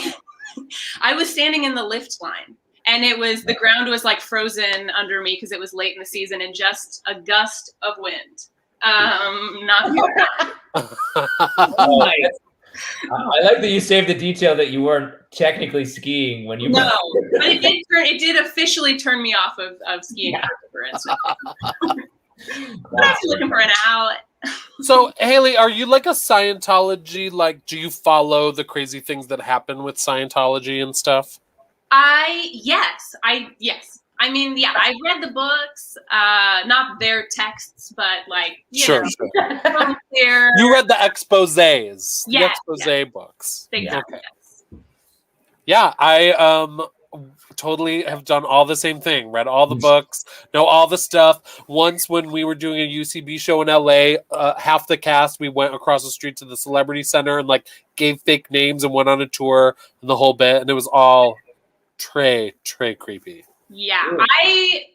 H: I was standing in the lift line, and the ground was like frozen under me because it was late in the season, and just a gust of wind. Not good.
A: I like that you saved the detail that you weren't technically skiing when you.
H: No, but it did officially turn me off of skiing afterwards. I'm looking for an out.
C: So, Haley, are you like a Scientology? Like, do you follow the crazy things that happen with Scientology and stuff?
H: Yes. I mean, yeah, I read the books, not their texts, but like,
C: Sure.
H: Their,
C: You read the exposés,
H: Yeah,
C: the expose books.
H: exactly.
C: Okay. Yeah, I totally have done all the same thing. Read all the books, know all the stuff. Once when we were doing a UCB show in LA, half the cast, we went across the street to the Celebrity Center and like gave fake names and went on a tour and the whole bit. And it was all Trey creepy.
H: Yeah,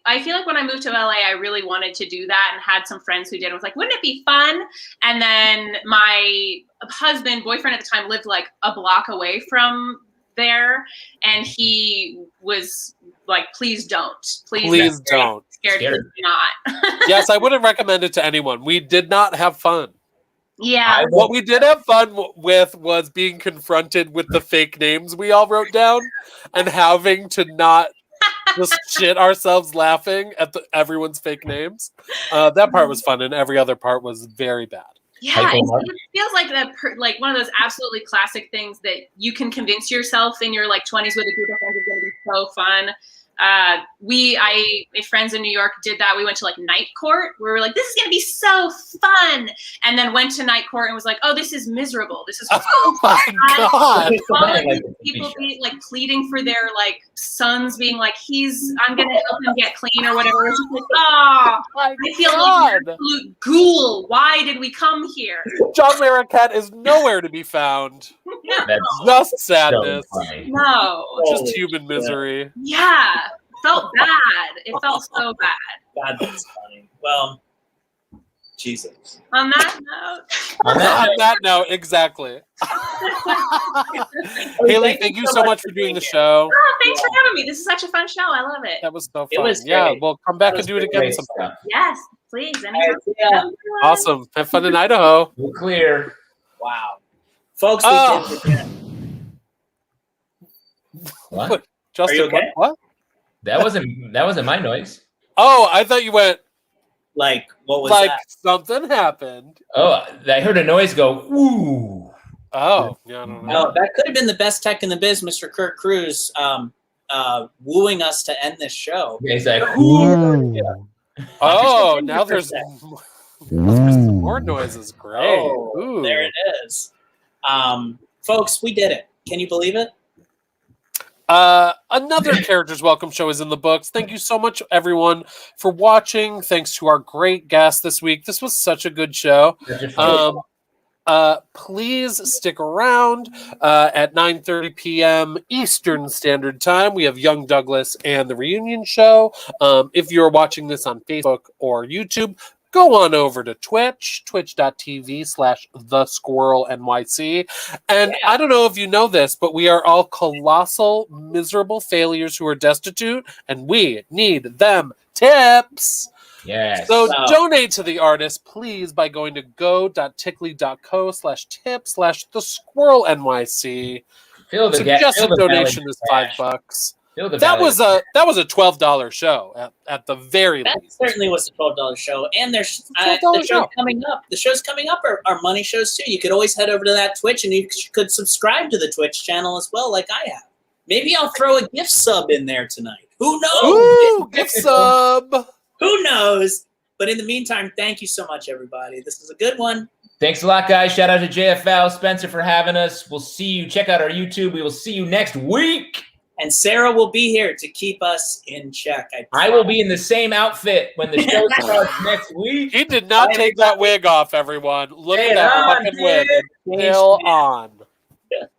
H: I feel like when I moved to LA, I really wanted to do that and had some friends who did. I was like, wouldn't it be fun? And then my boyfriend at the time, lived like a block away from there, and he was like, please don't. Please don't. Scared not.
C: Yes, I wouldn't recommend it to anyone. We did not have fun.
H: Yeah.
C: What we did have fun with was being confronted with the fake names we all wrote down and having to not just shit ourselves laughing at everyone's fake names. That part was fun, and every other part was very bad.
H: Yeah, it feels like like one of those absolutely classic things that you can convince yourself in your like 20s with a group of friends is going to be so fun. My friends in New York did that. We went to like night court. We were like, this is gonna be so fun, and then went to night court and was like, oh, this is miserable. This is
C: Oh my God.
H: all of these people be like pleading for their like sons, being like, I'm gonna help him get clean or whatever. It's just like, oh, I feel like an absolute ghoul. Why did we come here?
C: John Larroquette is nowhere to be found.
A: That's
C: Just sadness.
A: so funny.
H: No.
C: Just human misery.
H: Yeah. Felt bad. It felt so bad.
B: God, that's funny. Well, Jesus.
H: On that note.
C: On that note, exactly. Haley, thank you so much for doing the show.
H: Oh, thanks for having me. This is such a fun show. I love it.
C: That was so fun.
B: It was
C: Yeah,
B: great.
C: we'll come back and do it again sometime.
H: Yes, please. Anytime.
B: Yeah.
C: Awesome. Have fun in Idaho.
A: We're clear.
B: Wow. Folks, we did it again.
A: What?
C: Justin,
B: Are you okay?
C: what?
A: That wasn't my noise.
C: Oh, I thought you went
B: Like, what was
C: like
B: that?
C: something happened.
A: Oh, I heard a noise go, ooh.
C: Oh, yeah, I don't know.
B: No, that could have been the best tech in the biz, Mr. Kurt Cruz, wooing us to end this show.
A: Yeah, he's like, ooh.
C: Oh, now there's some more noises. Great.
B: Oh,
C: Ooh.
B: there it is. Folks, we did it. Can you believe it?
C: Another Characters Welcome show is in the books. Thank you so much, everyone, for watching. Thanks to our great guest this week. This was such a good show. Please stick around at 9:30 p.m. Eastern Standard Time. We have Young Douglas and the Reunion Show. If you're watching this on Facebook or YouTube, go on over to Twitch, twitch.tv/thesquirrelnyc. And I don't know if you know this, but we are all colossal, miserable failures who are destitute, and we need them tips.
A: Yes.
C: So donate to the artist, please, by going to go.tickly.co/tip/thesquirrelnyc. Suggested donation is $5. That was a $12 show at the very
B: That
C: least.
B: certainly was a $12 show. And there's
C: $12
B: the show
C: show.
B: coming up. The shows coming up are money shows too. You could always head over to that Twitch, and you could subscribe to the Twitch channel as well, like I have. Maybe I'll throw a gift sub in there tonight. Who knows?
C: Ooh, gift sub.
B: Who knows? But in the meantime, thank you so much, everybody. This is a good one.
A: Thanks a lot, guys. Shout out to JFL, Spencer, for having us. We'll see you. Check out our YouTube. We will see you next week.
B: And Sarah will be here to keep us in check.
A: I will be in the same outfit when the show starts next week.
C: He did not take that wig off, everyone. Look at that fucking wig. It's still on.